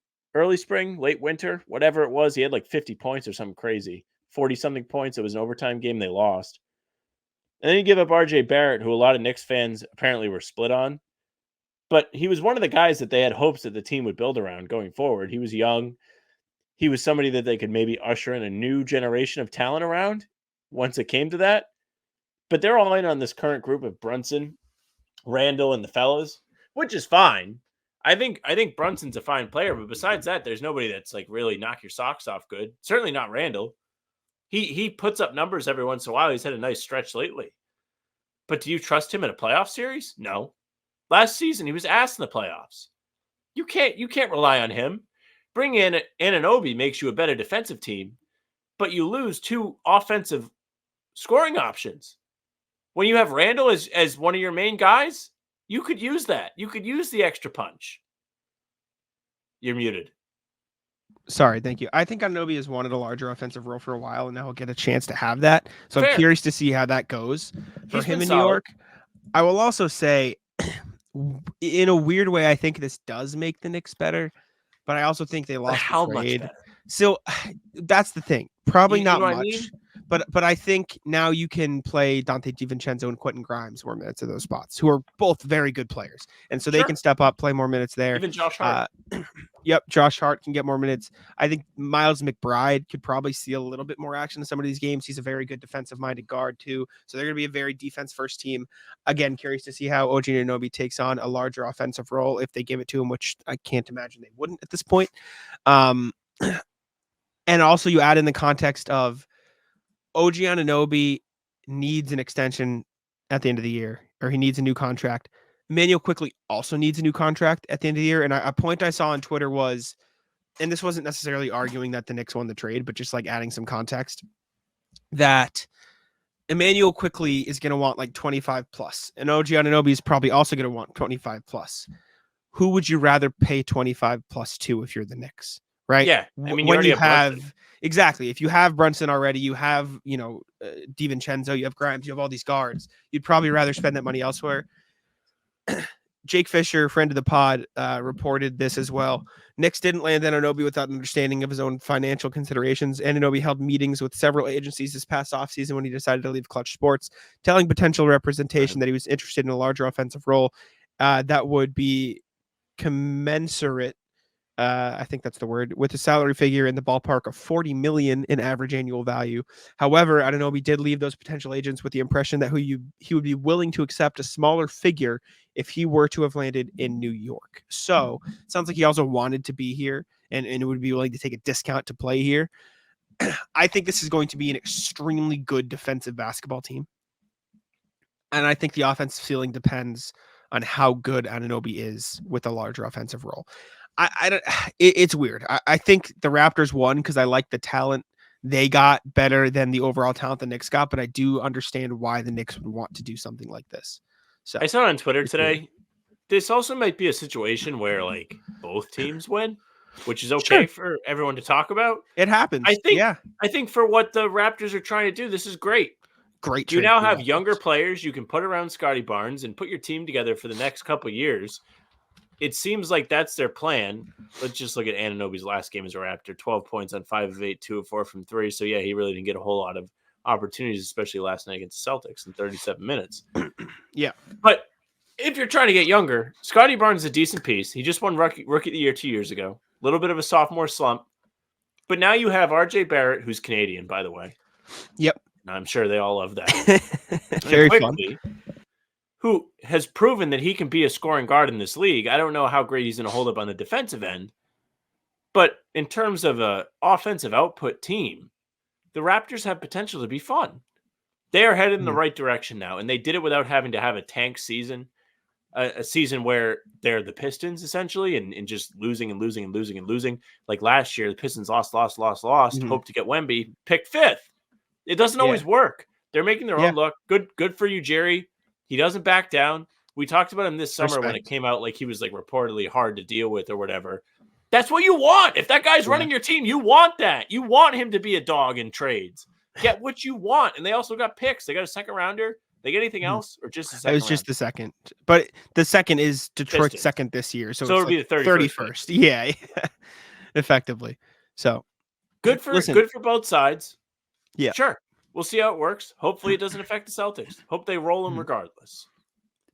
spring, late winter, whatever it was. He had like 50 points or something crazy. 40-something points. It was an overtime game. They lost. And then you give up RJ Barrett, who a lot of Knicks fans apparently were split on. But he was one of the guys that they had hopes that the team would build around going forward. He was young. He was somebody that they could maybe usher in a new generation of talent around once it came to that. But they're all in on this current group of Brunson, Randall, and the fellas, which is fine. I think Brunson's a fine player, but besides that, there's nobody that's like really knock your socks off good. Certainly not Randall. He puts up numbers every once in a while. He's had a nice stretch lately. But do you trust him in a playoff series? No. Last season, he was ass in the playoffs. You can't rely on him. Bring in Anunoby makes you a better defensive team, but you lose two offensive scoring options. When you have Randall as one of your main guys, you could use that. You could use the extra punch. You're muted. Sorry, thank you. I think Anunoby has wanted a larger offensive role for a while, and now he'll get a chance to have that. So Fair. I'm curious to see how that goes for He's him been in solid. New York. I will also say, in a weird way, I think this does make the Knicks better, but I also think they But lost how the much trade. better? So that's the thing. Probably You not know what much. I mean? But I think now you can play Dante DiVincenzo and Quentin Grimes more minutes at those spots, who are both very good players. And so they Sure. can step up, play more minutes there. Even Josh Hart. Yep, Josh Hart can get more minutes. I think Miles McBride could probably see a little bit more action in some of these games. He's a very good defensive-minded guard, too. So they're going to be a very defense-first team. Again, curious to see how OG Anunoby takes on a larger offensive role if they give it to him, which I can't imagine they wouldn't at this point. And also you add in the context of OG Anunoby needs an extension at the end of the year, or he needs a new contract. Emmanuel quickly also needs a new contract at the end of the year. And a point I saw on Twitter was, and this wasn't necessarily arguing that the Knicks won the trade, but just like adding some context, that Emmanuel quickly is going to want like 25 plus, and OG Anunoby is probably also going to want 25 plus. Who would you rather pay 25 plus to if you're the Knicks? Right? Yeah. I mean, when you have Brunson. exactly, if you have Brunson already, you have, DiVincenzo, you have Grimes, you have all these guards, you'd probably rather spend that money elsewhere. Jake Fisher, friend of the pod, reported this as well. Knicks didn't land Anunoby without an understanding of his own financial considerations. Anunoby held meetings with several agencies this past offseason when he decided to leave Clutch Sports, telling potential representation that he was interested in a larger offensive role that would be commensurate, I think that's the word, with a salary figure in the ballpark of $40 million in average annual value. However, Anunoby did leave those potential agents with the impression that he would be willing to accept a smaller figure if he were to have landed in New York. So it sounds like he also wanted to be here and would be willing to take a discount to play here. I think this is going to be an extremely good defensive basketball team. And I think the offensive ceiling depends on how good Anunoby is with a larger offensive role. It's weird. I think the Raptors won because I like the talent they got better than the overall talent the Knicks got, but I do understand why the Knicks would want to do something like this. So I saw it on Twitter it's weird. today. This also might be a situation where like both teams win, which is okay for everyone to talk about. It happens. I think for what the Raptors are trying to do, this is great. Great. You trade now for have Raptors. younger players you can put around Scotty Barnes and put your team together for the next couple of years. It seems like that's their plan. Let's just look at Anunoby's last game as a Raptor. 12 points on 5 of 8, 2 of 4 from 3. So, yeah, he really didn't get a whole lot of opportunities, especially last night against the Celtics in 37 minutes. Yeah. But if you're trying to get younger, Scotty Barnes is a decent piece. He just won Rookie of the Year 2 years ago. A little bit of a sophomore slump. But now you have RJ Barrett, who's Canadian, by the way. Yep. I'm sure they all love that. Very fun. Who has proven that he can be a scoring guard in this league. I don't know how great he's going to hold up on the defensive end. But in terms of an offensive output team, the Raptors have potential to be fun. They are headed in the right direction now, and they did it without having to have a tank season, a season where they're the Pistons, essentially, and just losing and losing and losing and losing. Like last year, the Pistons lost, hope to get Wemby, picked 5th. It doesn't always work. They're making their own look. Good for you, Jerry. He doesn't back down. We talked about him this summer when it came out like he was like reportedly hard to deal with or whatever. That's what you want. If that guy's running your team, you want that. You want him to be a dog in trades. Get what you want. And they also got picks. They got a second rounder. They get anything else or just a second? It was just the second. But the second is Detroit's second this year. So it'll be the 31st. Yeah. Effectively. So good for both sides. Yeah. Sure. We'll see how it works. Hopefully it doesn't affect the Celtics. Hope they roll them regardless.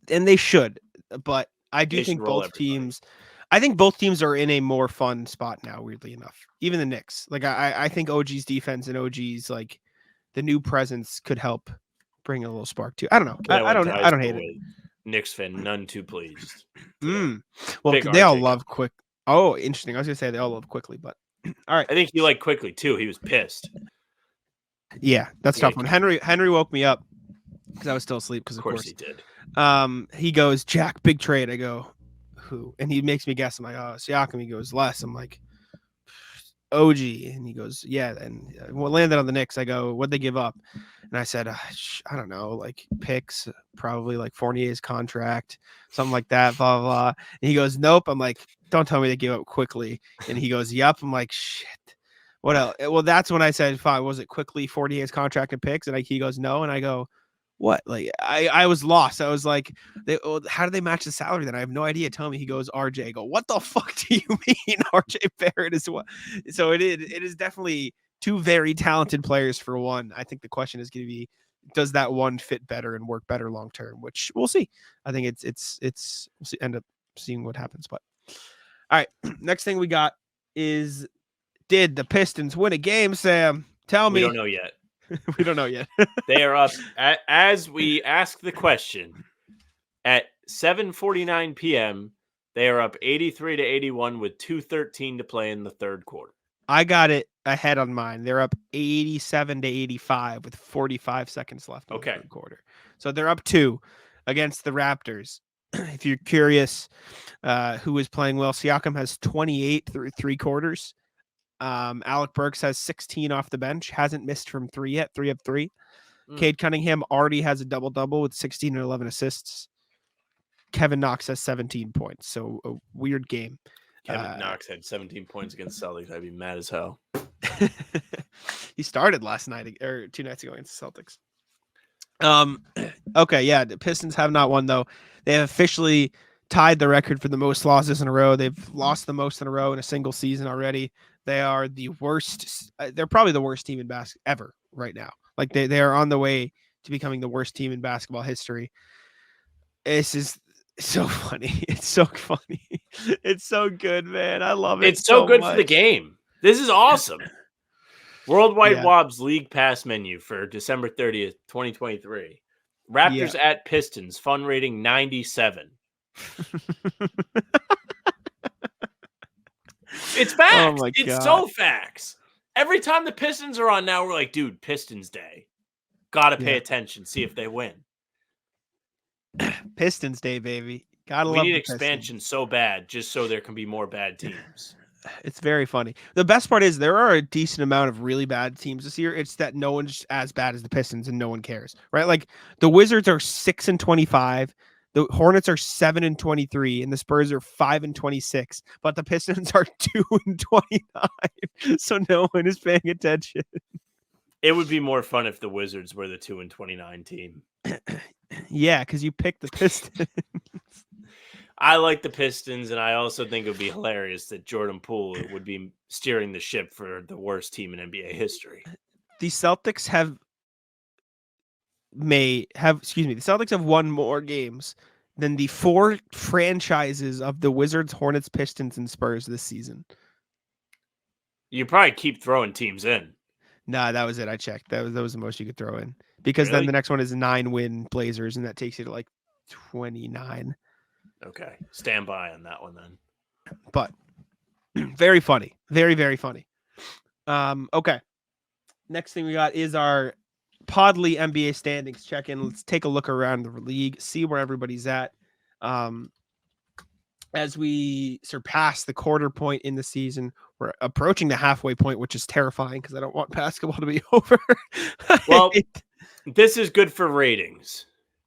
And they should. But I do think both teams are in a more fun spot now, weirdly enough. Even the Knicks. Like I think OG's defense and OG's like the new presence could help bring a little spark too. I don't know. I don't hate it. Knicks fan, none too pleased. Well, they all love quick. Oh, interesting. I was gonna say they all love quickly, but all right. I think he liked quickly too. He was pissed. Yeah, that's tough. When Henry woke me up because I was still asleep. Because of course he did. He goes, Jack, big trade. I go, who? And he makes me guess. I'm like, oh, Siakam. He goes, less. I'm like, OG. And he goes, yeah. And landed on the Knicks. I go, what'd they give up? And I said, I don't know, like picks, probably like Fournier's contract, something like that, blah, blah, blah. And he goes, nope. I'm like, don't tell me they give up quickly. And he goes, yep. I'm like, shit. What else? Well, that's when I said, fine, was it quickly 48's contract and picks? And he goes, no. And I go, what? Like, I was lost. I was like, how do they match the salary then? I have no idea. Tell me. He goes, RJ. I go, what the fuck do you mean? RJ Barrett is what? So it is definitely two very talented players for one. I think the question is going to be, does that one fit better and work better long term? Which we'll see. I think we'll end up seeing what happens. But all right, next thing we got is, did the Pistons win a game, Sam? Tell me. We don't know yet. We don't know yet. They are up as we ask the question at 7:49 p.m. They are up 83-81 with 2:13 to play in the third quarter. I got it ahead on mine. They're up 87-85 with 45 seconds left in the third quarter. So they're up 2 against the Raptors. If you're curious, who is playing well, Siakam has 28 through 3 quarters. Alec Burks has 16 off the bench, hasn't missed from 3 yet, 3 of 3. Cade Cunningham already has a double-double with 16 and 11 assists. Kevin Knox has 17 points, so a weird game. Kevin Knox had 17 points against Celtics. I'd be mad as hell. He started last night or 2 nights ago against the Celtics. Okay, yeah, the Pistons have not won though. They have officially tied the record for the most losses in a row. They've lost the most in a row in a single season already. They are the worst. They're probably the worst team in basketball ever right now. Like they are on the way to becoming the worst team in basketball history. This is so funny. It's so funny. It's so good, man. I love it. It's so good much. For the game. This is awesome. Worldwide Wobb's League Pass menu for December 30th, 2023. Raptors at Pistons. Fun rating 97. It's facts. Oh my it's God. So facts. Every time the Pistons are on now, we're like, dude, Pistons Day. Gotta pay attention. See if they win. Pistons Day, baby. Gotta we love need the expansion Pistons. So bad, just so there can be more bad teams. It's very funny. The best part is there are a decent amount of really bad teams this year. It's that no one's as bad as the Pistons and no one cares, right? Like the Wizards are 6-25. The Hornets are 7-23, and the Spurs are 5-26, but the Pistons are 2-29. So no one is paying attention. It would be more fun if the Wizards were the 2-29 team. Yeah, because you picked the Pistons. I like the Pistons, and I also think it would be hilarious that Jordan Poole would be steering the ship for the worst team in NBA history. The Celtics have won more games than the 4 franchises of the Wizards, Hornets, Pistons, and Spurs this season. You probably keep throwing teams in. Nah, that was it. I checked. That was the most you could throw in. Because Really? then the next one is 9-win Blazers, and that takes you to like 29. Okay. Stand by on that one then. But very funny. Very, very funny. Okay. Next thing we got is our Podly NBA standings check-in. Let's take a look around the league, see where everybody's at. As we surpass the quarter point in the season, we're approaching the halfway point, which is terrifying because I don't want basketball to be over. Well, this is good for ratings,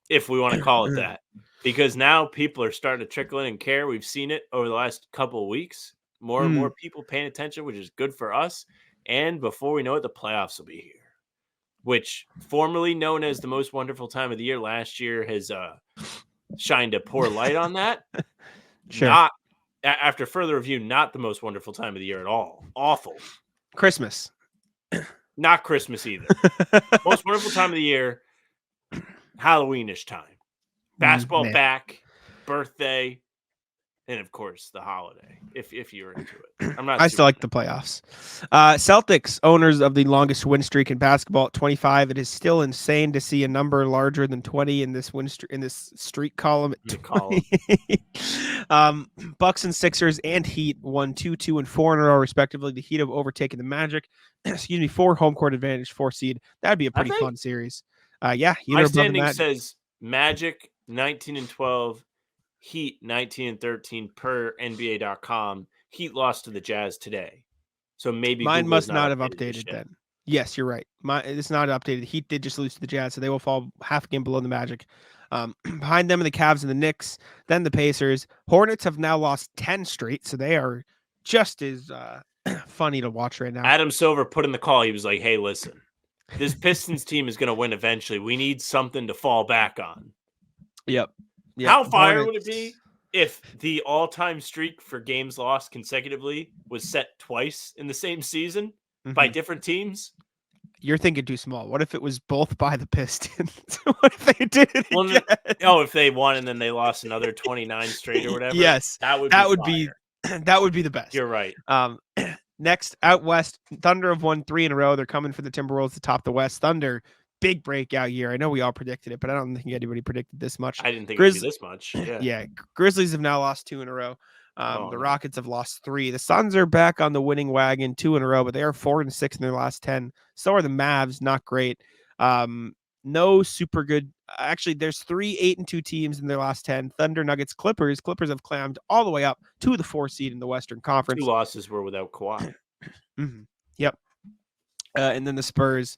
if we want to call it that, because now people are starting to trickle in and care. We've seen it over the last couple of weeks. More and more people paying attention, which is good for us. And before we know it, the playoffs will be here, which formerly known as the most wonderful time of the year last year has shined a poor light on that. Sure. Not after further review, not the most wonderful time of the year at all. Awful. Christmas. Not Christmas either. Most wonderful time of the year, Halloweenish time. Basketball back, birthday, and of course the holiday. If you're into it, I still like the playoffs. Celtics, owners of the longest win streak in basketball at 25. It is still insane to see a number larger than 20 in this streak column. At 20. Bucks and Sixers and Heat won 2, 2, and 4 in a row respectively. The Heat have overtaken the Magic. 4 home court advantage, 4 seed. That'd be a pretty fun series. Yeah, my standing says Magic 19-12. Heat 19-13 per NBA.com. Heat lost to the Jazz today. So maybe mine Google's must not have updated then. Yes, you're right. It's not updated. Heat did just lose to the Jazz, so they will fall half a game below the Magic. Behind them are the Cavs and the Knicks, then the Pacers. Hornets have now lost 10 straight, so they are just as funny to watch right now. Adam Silver put in the call. He was like, hey, listen, this Pistons team is going to win eventually. We need something to fall back on. Yep. How fire would it be if the all-time streak for games lost consecutively was set twice in the same season by different teams? You're thinking too small. What if it was both by the Pistons? What if they did it again? If they won and then they lost another 29 straight or whatever? Yes, that would be the best. You're right. Next, out west, Thunder have won 3 in a row. They're coming for the Timberwolves to top the West. Thunder, big breakout year. I know we all predicted it, but I don't think anybody predicted this much. I didn't think it would be this much. Yeah. Grizzlies have now lost 2 in a row. The Rockets have lost 3. The Suns are back on the winning wagon 2 in a row, but they are 4-6 in their last 10. So are the Mavs. Not great. No super good. Actually, there's 3 8-2 teams in their last 10. Thunder, Nuggets, Clippers. Clippers have climbed all the way up to the 4 seed in the Western Conference. 2 losses were without Kawhi. Yep. And then the Spurs,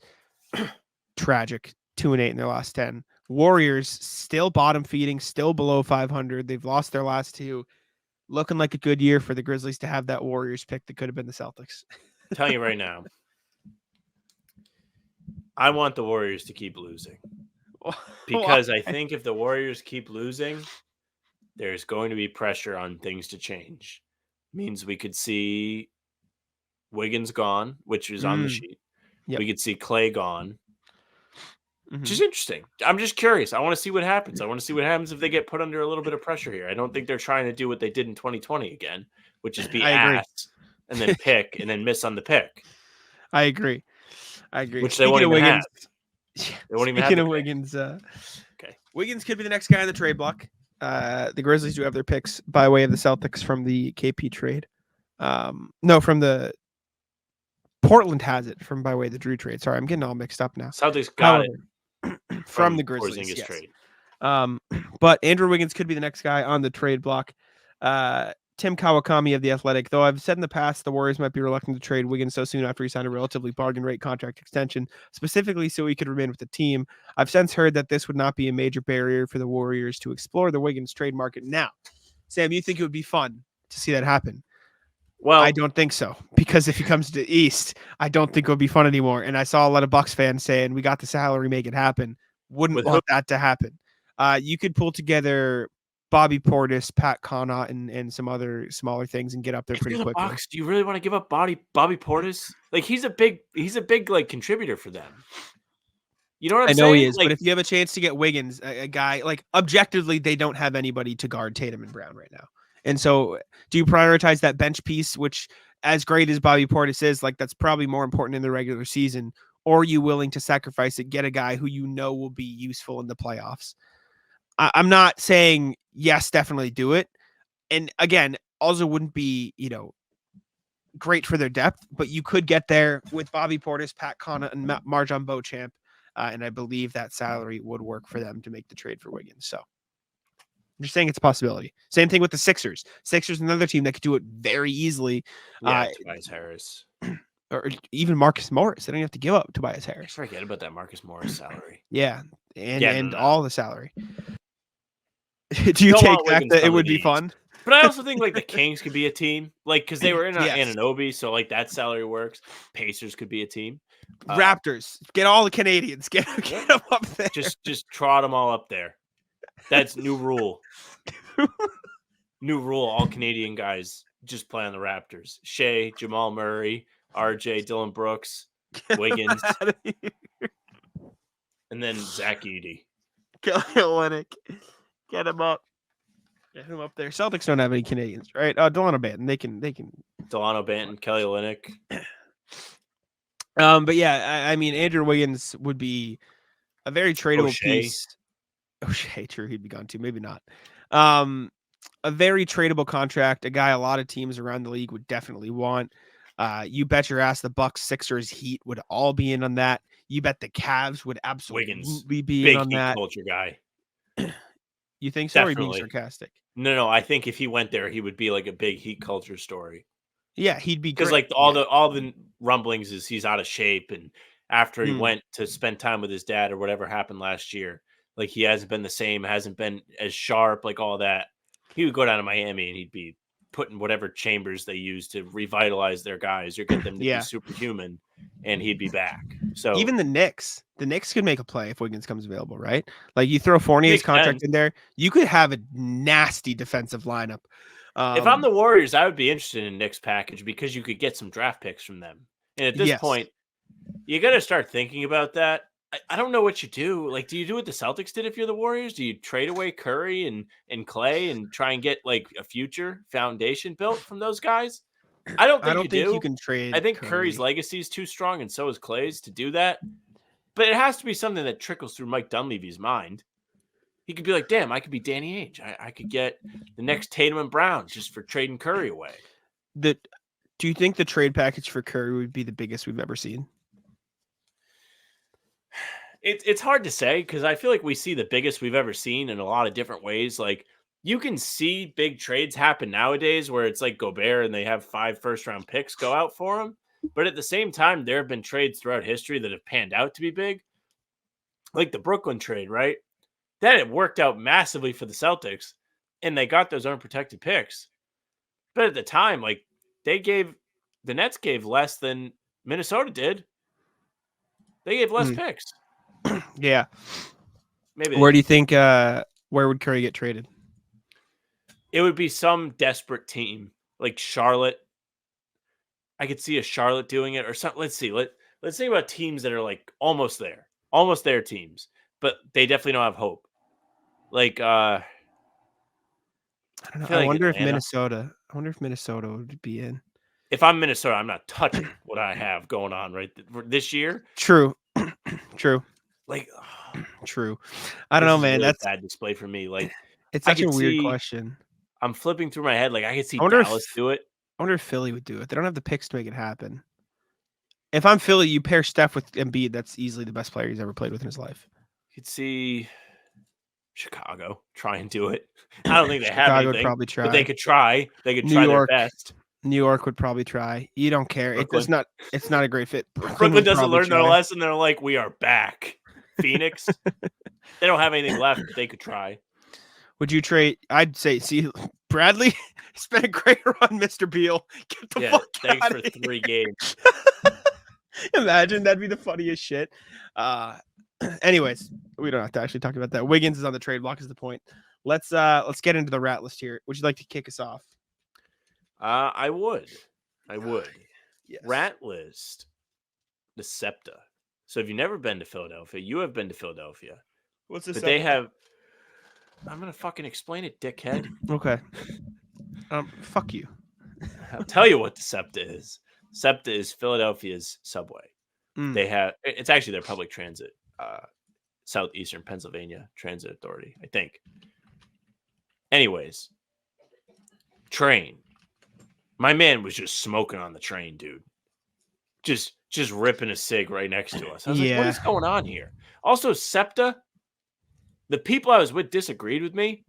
tragic, 2-8 in their last 10. Warriors still bottom feeding, still below 500. They've lost their last 2. Looking like a good year for the Grizzlies to have that Warriors pick that could have been the Celtics. I'm telling you right now, I want the Warriors to keep losing. Because I think if the Warriors keep losing, there's going to be pressure on things to change. Means we could see Wiggins gone, which is on the sheet. Yep. We could see Clay gone. Which is interesting. I'm just curious. I want to see what happens. I want to see what happens if they get put under a little bit of pressure here. I don't think they're trying to do what they did in 2020 again, which is be asked and then pick and then miss on the pick. I agree. Which they won't even have. They won't even have. Speaking of Wiggins, Wiggins could be the next guy on the trade block. The Grizzlies do have their picks by way of the Celtics from the KP trade. No, from the Portland has it from by way of the Drew trade. Sorry, I'm getting all mixed up now. Celtics got it. From the Grizzlies, trade. But Andrew Wiggins could be the next guy on the trade block. Tim Kawakami of The Athletic, though I've said in the past the Warriors might be reluctant to trade Wiggins so soon after he signed a relatively bargain rate contract extension, specifically so he could remain with the team. I've since heard that this would not be a major barrier for the Warriors to explore the Wiggins trade market now. Sam, you think it would be fun to see that happen? Well, I don't think so, because if he comes to the East, I don't think it would be fun anymore. And I saw a lot of Bucks fans saying, we got the salary, make it happen. Wouldn't want that to happen. You could pull together Bobby Portis, Pat Connaught, and some other smaller things and get up there pretty quickly. Bucks, do you really want to give up Bobby Portis? Like he's a big like contributor for them. You know what I'm saying? I know he is, like, but if you have a chance to get Wiggins, a guy like objectively, they don't have anybody to guard Tatum and Brown right now. And so do you prioritize that bench piece, which as great as Bobby Portis is, like that's probably more important in the regular season, or are you willing to sacrifice it, get a guy who you know will be useful in the playoffs? I'm not saying yes, definitely do it. And again, also wouldn't be, great for their depth, but you could get there with Bobby Portis, Pat Connaught, and Marjon Beauchamp. And I believe that salary would work for them to make the trade for Wiggins. So I'm just saying it's a possibility. Same thing with the Sixers. Sixers, another team that could do it very easily. Yeah, Tobias Harris. Or even Marcus Morris. They don't have to give up Tobias Harris. Forget about that Marcus Morris salary. Yeah, and no. all the salary. Do you take that it would be fun? But I also think like the Kings could be a team, like because they were in Anunoby, so like that salary works. Pacers could be a team. Raptors, get all the Canadians, get them up there. Just trot them all up there. That's new rule. New rule. All Canadian guys just play on the Raptors. Shea, Jamal Murray, RJ, Dylan Brooks, Wiggins, and then Zach Edey. Kelly Olynyk. Get him up. Get him up there. Celtics don't have any Canadians, right? Delano Banton. They can. Delano Banton, Kelly Olynyk. But yeah, I mean, Andrew Wiggins would be a very tradable piece. O'Shea, true, he'd be gone too. Maybe not. A very tradable contract. A guy a lot of teams around the league would definitely want. You bet your ass the Bucks, Sixers, Heat would all be in on that. You bet the Cavs would absolutely be in on that. Culture guy. You think so? Definitely. Or are you being sarcastic? No. I think if he went there, he would be like a big Heat culture story. Yeah, he'd be because like all the rumblings is he's out of shape, and after he went to spend time with his dad or whatever happened last year, like he hasn't been the same, hasn't been as sharp, like all that. He would go down to Miami and he'd be putting whatever chambers they use to revitalize their guys or get them to be superhuman, and he'd be back. So even the Knicks could make a play if Wiggins comes available, right? Like you throw Fournier's contract in there, you could have a nasty defensive lineup. If I'm the Warriors, I would be interested in Knicks package because you could get some draft picks from them. And at this point, you got to start thinking about that. I don't know what you do. Like, do you do what the Celtics did if you're the Warriors? Do you trade away Curry and Clay and try and get like a future foundation built from those guys? I don't think you can trade. I think Curry's legacy is too strong, and so is Clay's to do that. But it has to be something that trickles through Mike Dunleavy's mind. He could be like, damn, I could be Danny Ainge. I could get the next Tatum and Brown just for trading Curry away. Do you think the trade package for Curry would be the biggest we've ever seen? It's hard to say because I feel like we see the biggest we've ever seen in a lot of different ways. Like you can see big trades happen nowadays where it's like Gobert and they have 5 first-round picks go out for him. But at the same time, there have been trades throughout history that have panned out to be big. Like the Brooklyn trade, right? That it worked out massively for the Celtics, and they got those unprotected picks. But at the time, like the Nets gave less than Minnesota did. They gave less picks. Yeah. Maybe. Where do you think? Where would Curry get traded? It would be some desperate team like Charlotte. I could see a Charlotte doing it, or something. Let's see. Let's think about teams that are like almost there teams, but they definitely don't have hope. Like, I don't know. I wonder if Minnesota would be in. If I'm Minnesota, I'm not touching what I have going on right this year. True. Like, true. I don't know, man. Really That's bad display for me. Like, it's such a weird question. I'm flipping through my head. Like, I could see Dallas do it. I wonder if Philly would do it. They don't have the picks to make it happen. If I'm Philly, you pair Steph with Embiid. That's easily the best player he's ever played with in his life. You could see. Chicago try and do it. I don't think they have Chicago would anything, probably but they try. could try. They could New try York. their best. New York would probably try. You don't care. It does Brooklyn. not. It's not a great fit. Brooklyn would doesn't probably learn their try. lesson. They're like, we are back. Phoenix, they don't have anything left, but they could try. Would you trade? I'd say, see, Bradley, it's been a great run, Mr. Beal. Get the fuck thanks out for of 3 games. Imagine, that'd be the funniest shit. Anyways, we don't have to actually talk about that. Wiggins is on the trade block is the point. Let's get into the rat list here. Would you like to kick us off? I would. Yes. Rat list. The SEPTA. So if you've never been to Philadelphia, you have been to Philadelphia. What's this? But they have. I'm gonna fucking explain it, dickhead. Okay. Fuck you. I'll tell you what the SEPTA is. SEPTA is Philadelphia's subway. Mm. They have. It's actually their public transit. Southeastern Pennsylvania Transit Authority, I think. Anyways, train. My man was just smoking on the train, dude. Just ripping a cig right next to us. I was like, what is going on here? Also, SEPTA, the people I was with disagreed with me.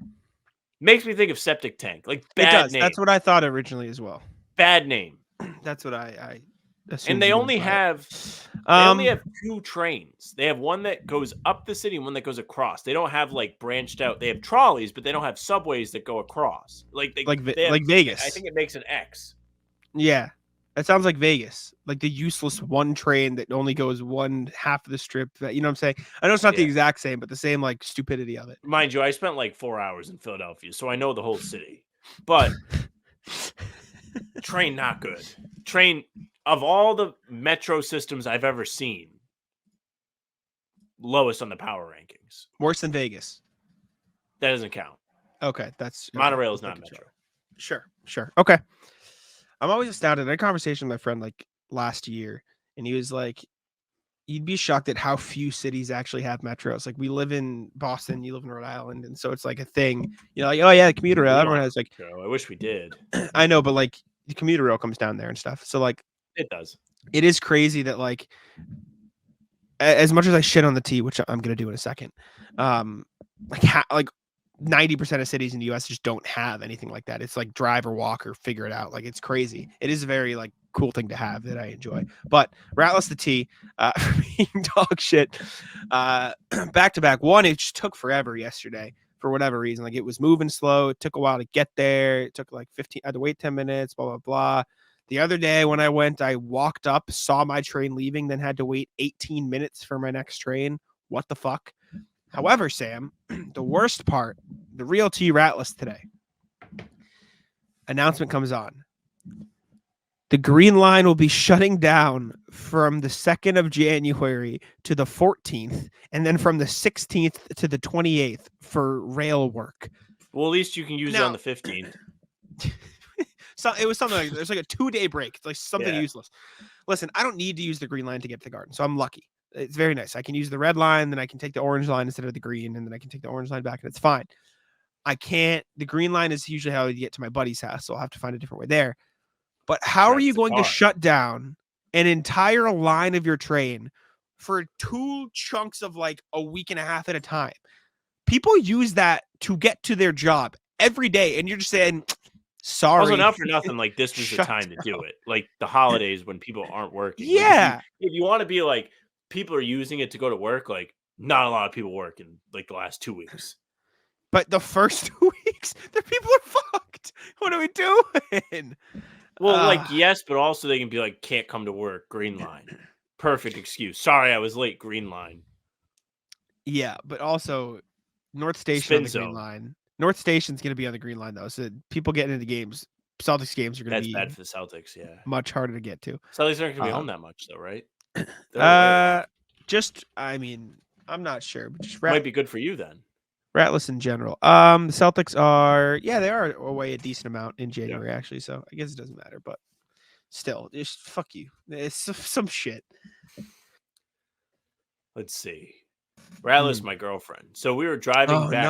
Makes me think of Septic Tank. Like, bad name. That's what I thought originally as well. Bad name. That's what I assumed. And they only have 2 trains. They have one that goes up the city and one that goes across. They don't have like branched out. They have trolleys, but they don't have subways that go across. Like Vegas. I think it makes an X. Yeah. That sounds like Vegas, like the useless one train that only goes one half of the strip. You know what I'm saying? I know it's not the exact same, but the same like stupidity of it. Mind you, I spent like 4 hours in Philadelphia, so I know the whole city. But train not good. Train of all the metro systems I've ever seen, lowest on the power rankings. Worse than Vegas. That doesn't count. Okay, that's Monorail is not metro. Sure. Okay. I'm always astounded. I had a conversation with my friend like last year, and he was like, you'd be shocked at how few cities actually have metros. Like, we live in Boston, you live in Rhode Island, and so it's like a thing. You know, like, oh yeah, the commuter rail. Everyone has like, I wish we did. I know, but like the commuter rail comes down there and stuff. So like, it does. It is crazy that like, as much as I shit on the T, which I'm gonna do in a second, like 90% of cities in the US just don't have anything like that. It's like drive or walk or figure it out. Like, it's crazy. It is a very like cool thing to have that I enjoy. But Ratless the T, being dog shit, back to back. One, it just took forever yesterday for whatever reason. Like, it was moving slow. It took a while to get there. It took like 15. I had to wait 10 minutes. Blah blah blah. The other day when I went, I walked up, saw my train leaving, then had to wait 18 minutes for my next train. What the fuck? However, Sam, the worst part, the real T rat list today. Announcement comes on. The Green Line will be shutting down from the 2nd of January to the 14th, and then from the 16th to the 28th for rail work. Well, at least you can use it on the 15th. So it was something like there's like a 2-day break. It's like something useless. Listen, I don't need to use the Green Line to get to the Garden, so I'm lucky. It's very nice. I can use the red line, then I can take the orange line instead of the green, and then I can take the orange line back, and it's fine. I can't. The Green Line is usually how I get to my buddy's house, so I'll have to find a different way there. But how are you going to shut down an entire line of your train for 2 chunks of like a week and a half at a time? People use that to get to their job every day, and you're just saying, sorry. Also, not for nothing, like this was the time to do it. Like the holidays when people aren't working. Yeah. Like if you want to be like, people are using it to go to work, like not a lot of people work in like the last 2 weeks. But the first 2 weeks, the people are fucked. What are we doing? Well, like, yes, but also they can be like, can't come to work, Green Line. Perfect excuse. Sorry, I was late, Green Line. Yeah, but also North Station on the Green Line. North Station's going to be on the Green Line, though. So people getting into games, Celtics games are going to be bad for the Celtics, yeah. Much harder to get to. Celtics aren't going to be home that much, though, right? I mean, I'm not sure. But just might be good for you then. Ratless in general. The Celtics are, they are away a decent amount in January, actually. So I guess it doesn't matter, but still, just fuck you. It's some shit. Let's see. Ratless, my girlfriend. So we were driving back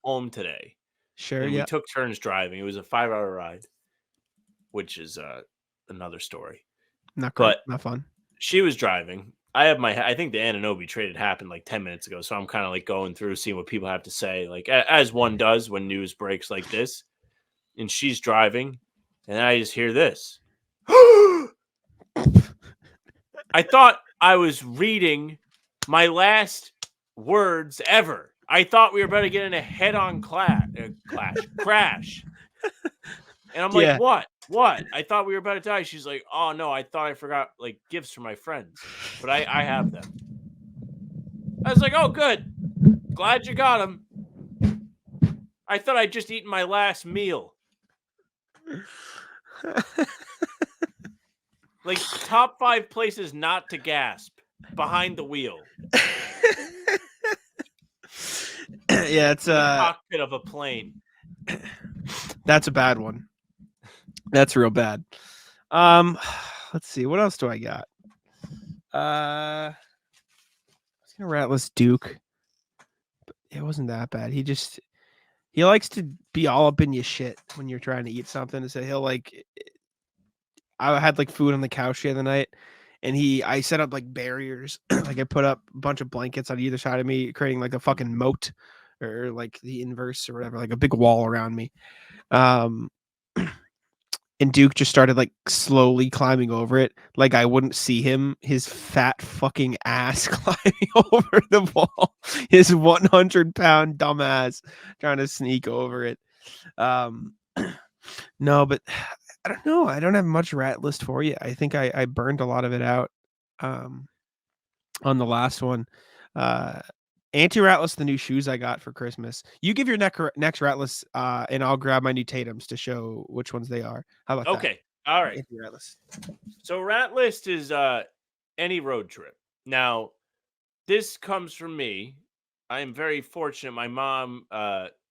home today. Sure, we took turns driving. It was a 5-hour ride, which is another story. Not great, not fun. She was driving, I think the Anunoby trade happened like 10 minutes ago. So I'm kind of like going through, seeing what people have to say, like as one does when news breaks like this. And she's driving, and then I just hear this. I thought I was reading my last words ever. I thought we were about to get in a head-on crash. And I'm like, what? What? I thought we were about to die. She's like, oh, no, I thought I forgot, like, gifts for my friends. But I have them. I was like, oh, good. Glad you got them. I thought I'd just eaten my last meal. Like, top 5 places not to gasp. Behind the wheel. Yeah, it's the cockpit of a plane. That's a bad one. That's real bad. Let's see. What else do I got? I was gonna ratless Duke. But it wasn't that bad. He likes to be all up in your shit when you're trying to eat something. So he'll like, I had like food on the couch the other night, and I set up like barriers. Like I put up a bunch of blankets on either side of me, creating like a fucking moat, or like the inverse or whatever, like a big wall around me. And Duke just started like slowly climbing over it. Like I wouldn't see him, his fat fucking ass climbing over the wall. His 100-pound dumbass trying to sneak over it. No, but I don't know. I don't have much rat list for you. I think I burned a lot of it out on the last one. Anti-rat list, the new shoes I got for Christmas. You give your next rat list, and I'll grab my new Tatums to show which ones they are. How about that? Okay. All right. Anti-rat list. So rat list is any road trip. Now, this comes from me. I am very fortunate. My mom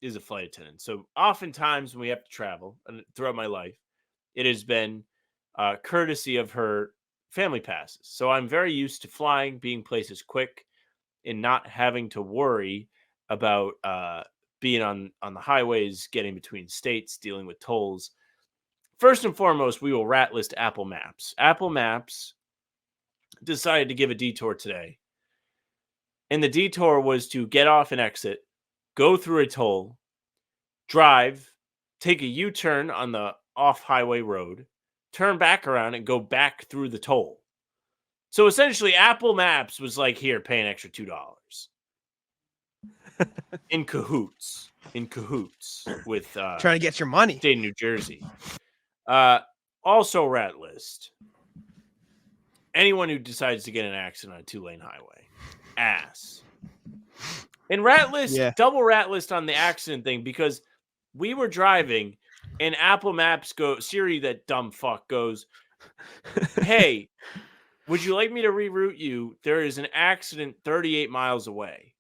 is a flight attendant. So oftentimes when we have to travel, and throughout my life, it has been courtesy of her family passes. So I'm very used to flying, being places quick, and not having to worry about being on the highways, getting between states, dealing with tolls. First and foremost, we will rat list Apple Maps. Apple Maps decided to give a detour today. And the detour was to get off an exit, go through a toll, drive, take a U-turn on the off-highway road, turn back around, and go back through the toll. So essentially, Apple Maps was like, here, pay an extra $2. In cahoots with Trying to get your money. state of New Jersey. Also, rat list. Anyone who decides to get in an accident on a 2-lane highway. Ass. And rat list, double rat list on the accident thing, because we were driving and Apple Maps Siri, that dumb fuck, goes, hey, would you like me to reroute you? There is an accident 38 miles away.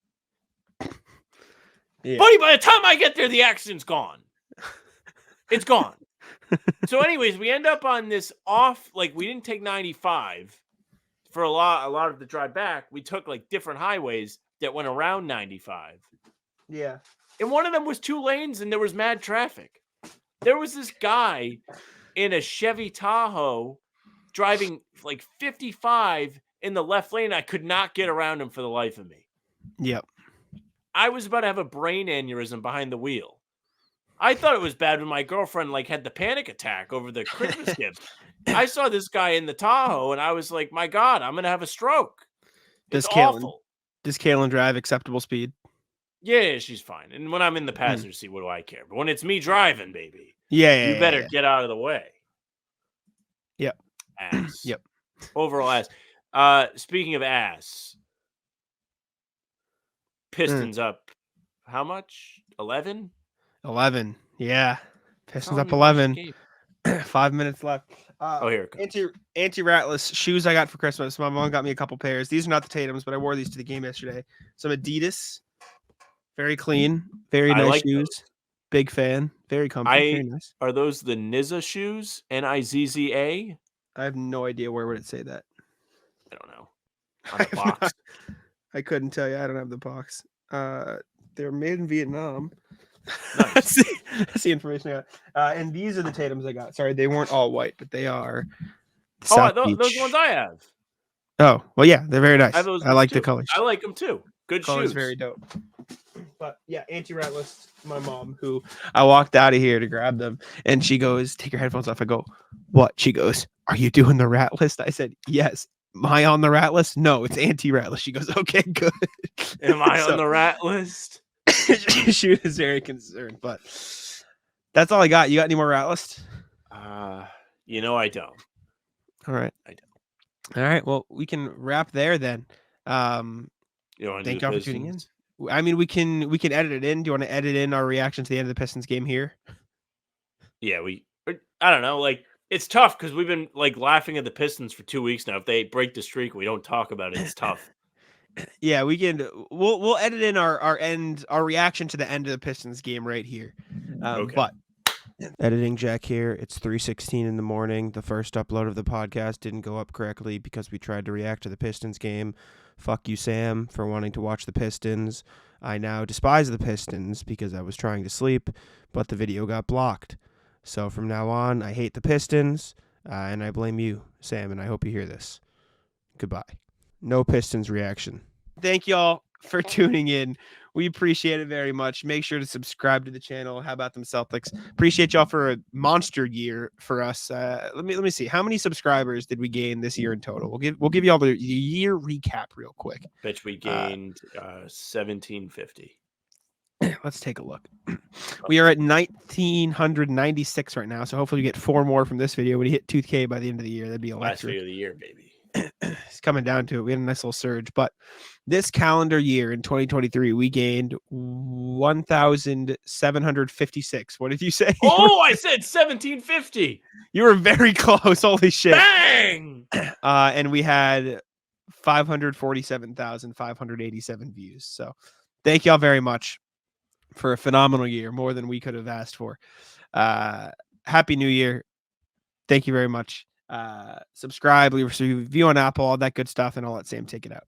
Yeah. Buddy, by the time I get there, the accident's gone. It's gone. So anyways, we end up on this off, like we didn't take 95 for a lot of the drive back. We took like different highways that went around 95. Yeah. And one of them was 2 lanes and there was mad traffic. There was this guy in a Chevy Tahoe driving like 55 in the left lane. I could not get around him for the life of me. Yep. I was about to have a brain aneurysm behind the wheel. I thought it was bad when my girlfriend like had the panic attack over the Christmas gift. I saw this guy in the Tahoe and I was like, my God, I'm going to have a stroke. It's awful. Does Kaylin drive acceptable speed? Yeah, she's fine. And when I'm in the passenger seat, what do I care? But when it's me driving, baby, you better get out of the way. Yep. Ass. Yep. Overall ass. Speaking of ass, Pistons up how much? 11? 11. Yeah. Pistons up 11. 5 minutes left. Here it comes. Anti-ratless shoes I got for Christmas. My mom got me a couple pairs. These are not the Tatums, but I wore these to the game yesterday. Some Adidas. Very clean. Very nice like shoes. Those. Big fan. Very comfy. Very nice. Are those the Nizza shoes? Nizza? I have no idea. Where would it say that? I don't know. On the box. I couldn't tell you. I don't have the box. They're made in Vietnam. Nice. That's the information I got. And these are the Tatums I got. Sorry, they weren't all white, but they are. Those ones I have. Oh, well, yeah, they're very nice. I have those I like the too. colors. I like them too. Good Colors shoes. very dope. But yeah, anti-rat list. My mom, who I walked out of here to grab them, and she goes, "Take your headphones off." I go, "What?" She goes, "Are you doing the rat list?" I said, "Yes." Am I on the rat list? No, it's anti-rat list. She goes, "Okay, good." Am I So- on the rat list? She was very concerned, but that's all I got. You got any more rat list? You know I don't. All right. I don't. All right. Well, we can wrap there then. You want to Thank do y'all the for tuning in. Pistons? I mean, we can edit it in. Do you want to edit in our reaction to the end of the Pistons game here? Yeah, I don't know. Like, it's tough because we've been like laughing at the Pistons for 2 weeks now. If they break the streak, we don't talk about it. It's tough. Yeah, we can. We'll edit in our reaction to the end of the Pistons game right here. Okay. But editing Jack here. It's 3:16 in the morning. The first upload of the podcast didn't go up correctly because we tried to react to the Pistons game. Fuck you, Sam, for wanting to watch the Pistons. I now despise the Pistons because I was trying to sleep, but the video got blocked. So from now on, I hate the Pistons, and I blame you, Sam, and I hope you hear this. Goodbye. No Pistons reaction. Thank y'all for tuning in. We appreciate it very much. Make sure to subscribe to the channel. How about them Celtics? Appreciate y'all for a monster year for us. Let me see. How many subscribers did we gain this year in total? We'll give y'all the year recap real quick. Bet we gained 1750. Let's take a look. We are at 1,996 right now. So hopefully we get 4 more from this video. When we hit 2K by the end of the year, that'd be Last electric. video of the year, baby. It's coming down to it. We had a nice little surge, but this calendar year in 2023, we gained 1,756. What did you say? Oh, I said 1750. You were very close. Holy shit. Bang! And we had 547,587 views. So thank y'all very much for a phenomenal year, more than we could have asked for. Happy New Year. Thank you very much. Subscribe, leave us a review on Apple, all that good stuff, and I'll let Sam take it out.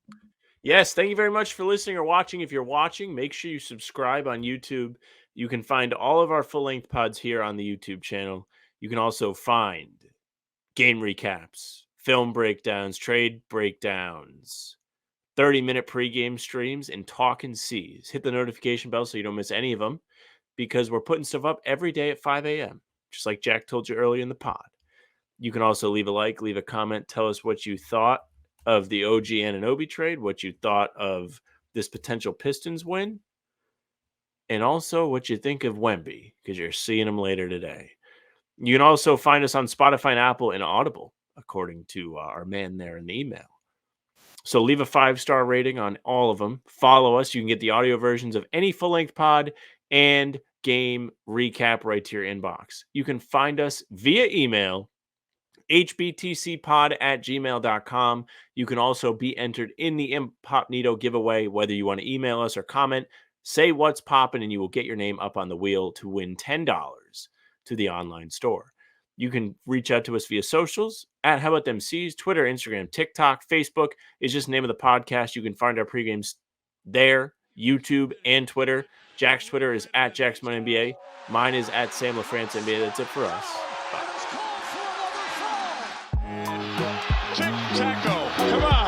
Yes, thank you very much for listening or watching. If you're watching, make sure you subscribe on YouTube. You can find all of our full-length pods here on the YouTube channel. You can also find game recaps, film breakdowns, trade breakdowns, 30-minute pregame streams, and Talkin' C's. Hit the notification bell so you don't miss any of them, because we're putting stuff up every day at 5 a.m., just like Jack told you earlier in the pod. You can also leave a like, leave a comment, tell us what you thought of the OG Anunoby trade, what you thought of this potential Pistons win, and also what you think of Wemby, because you're seeing him later today. You can also find us on Spotify and Apple and Audible, according to our man there in the email. So leave a 5-star rating on all of them. Follow us. You can get the audio versions of any full-length pod and game recap right to your inbox. You can find us via email, hbtcpod@gmail.com. You can also be entered in the Inpopnito giveaway, whether you want to email us or comment. Say what's poppin', and you will get your name up on the wheel to win $10 to the online store. You can reach out to us via socials at How About Them C's, Twitter, Instagram, TikTok, Facebook is just the name of the podcast. You can find our pregames there, YouTube and Twitter. Jack's Twitter is at JacksMoneyNBA. Mine is at Sam LaFrance NBA. That's it for us. Tic-tac-toe. Come on.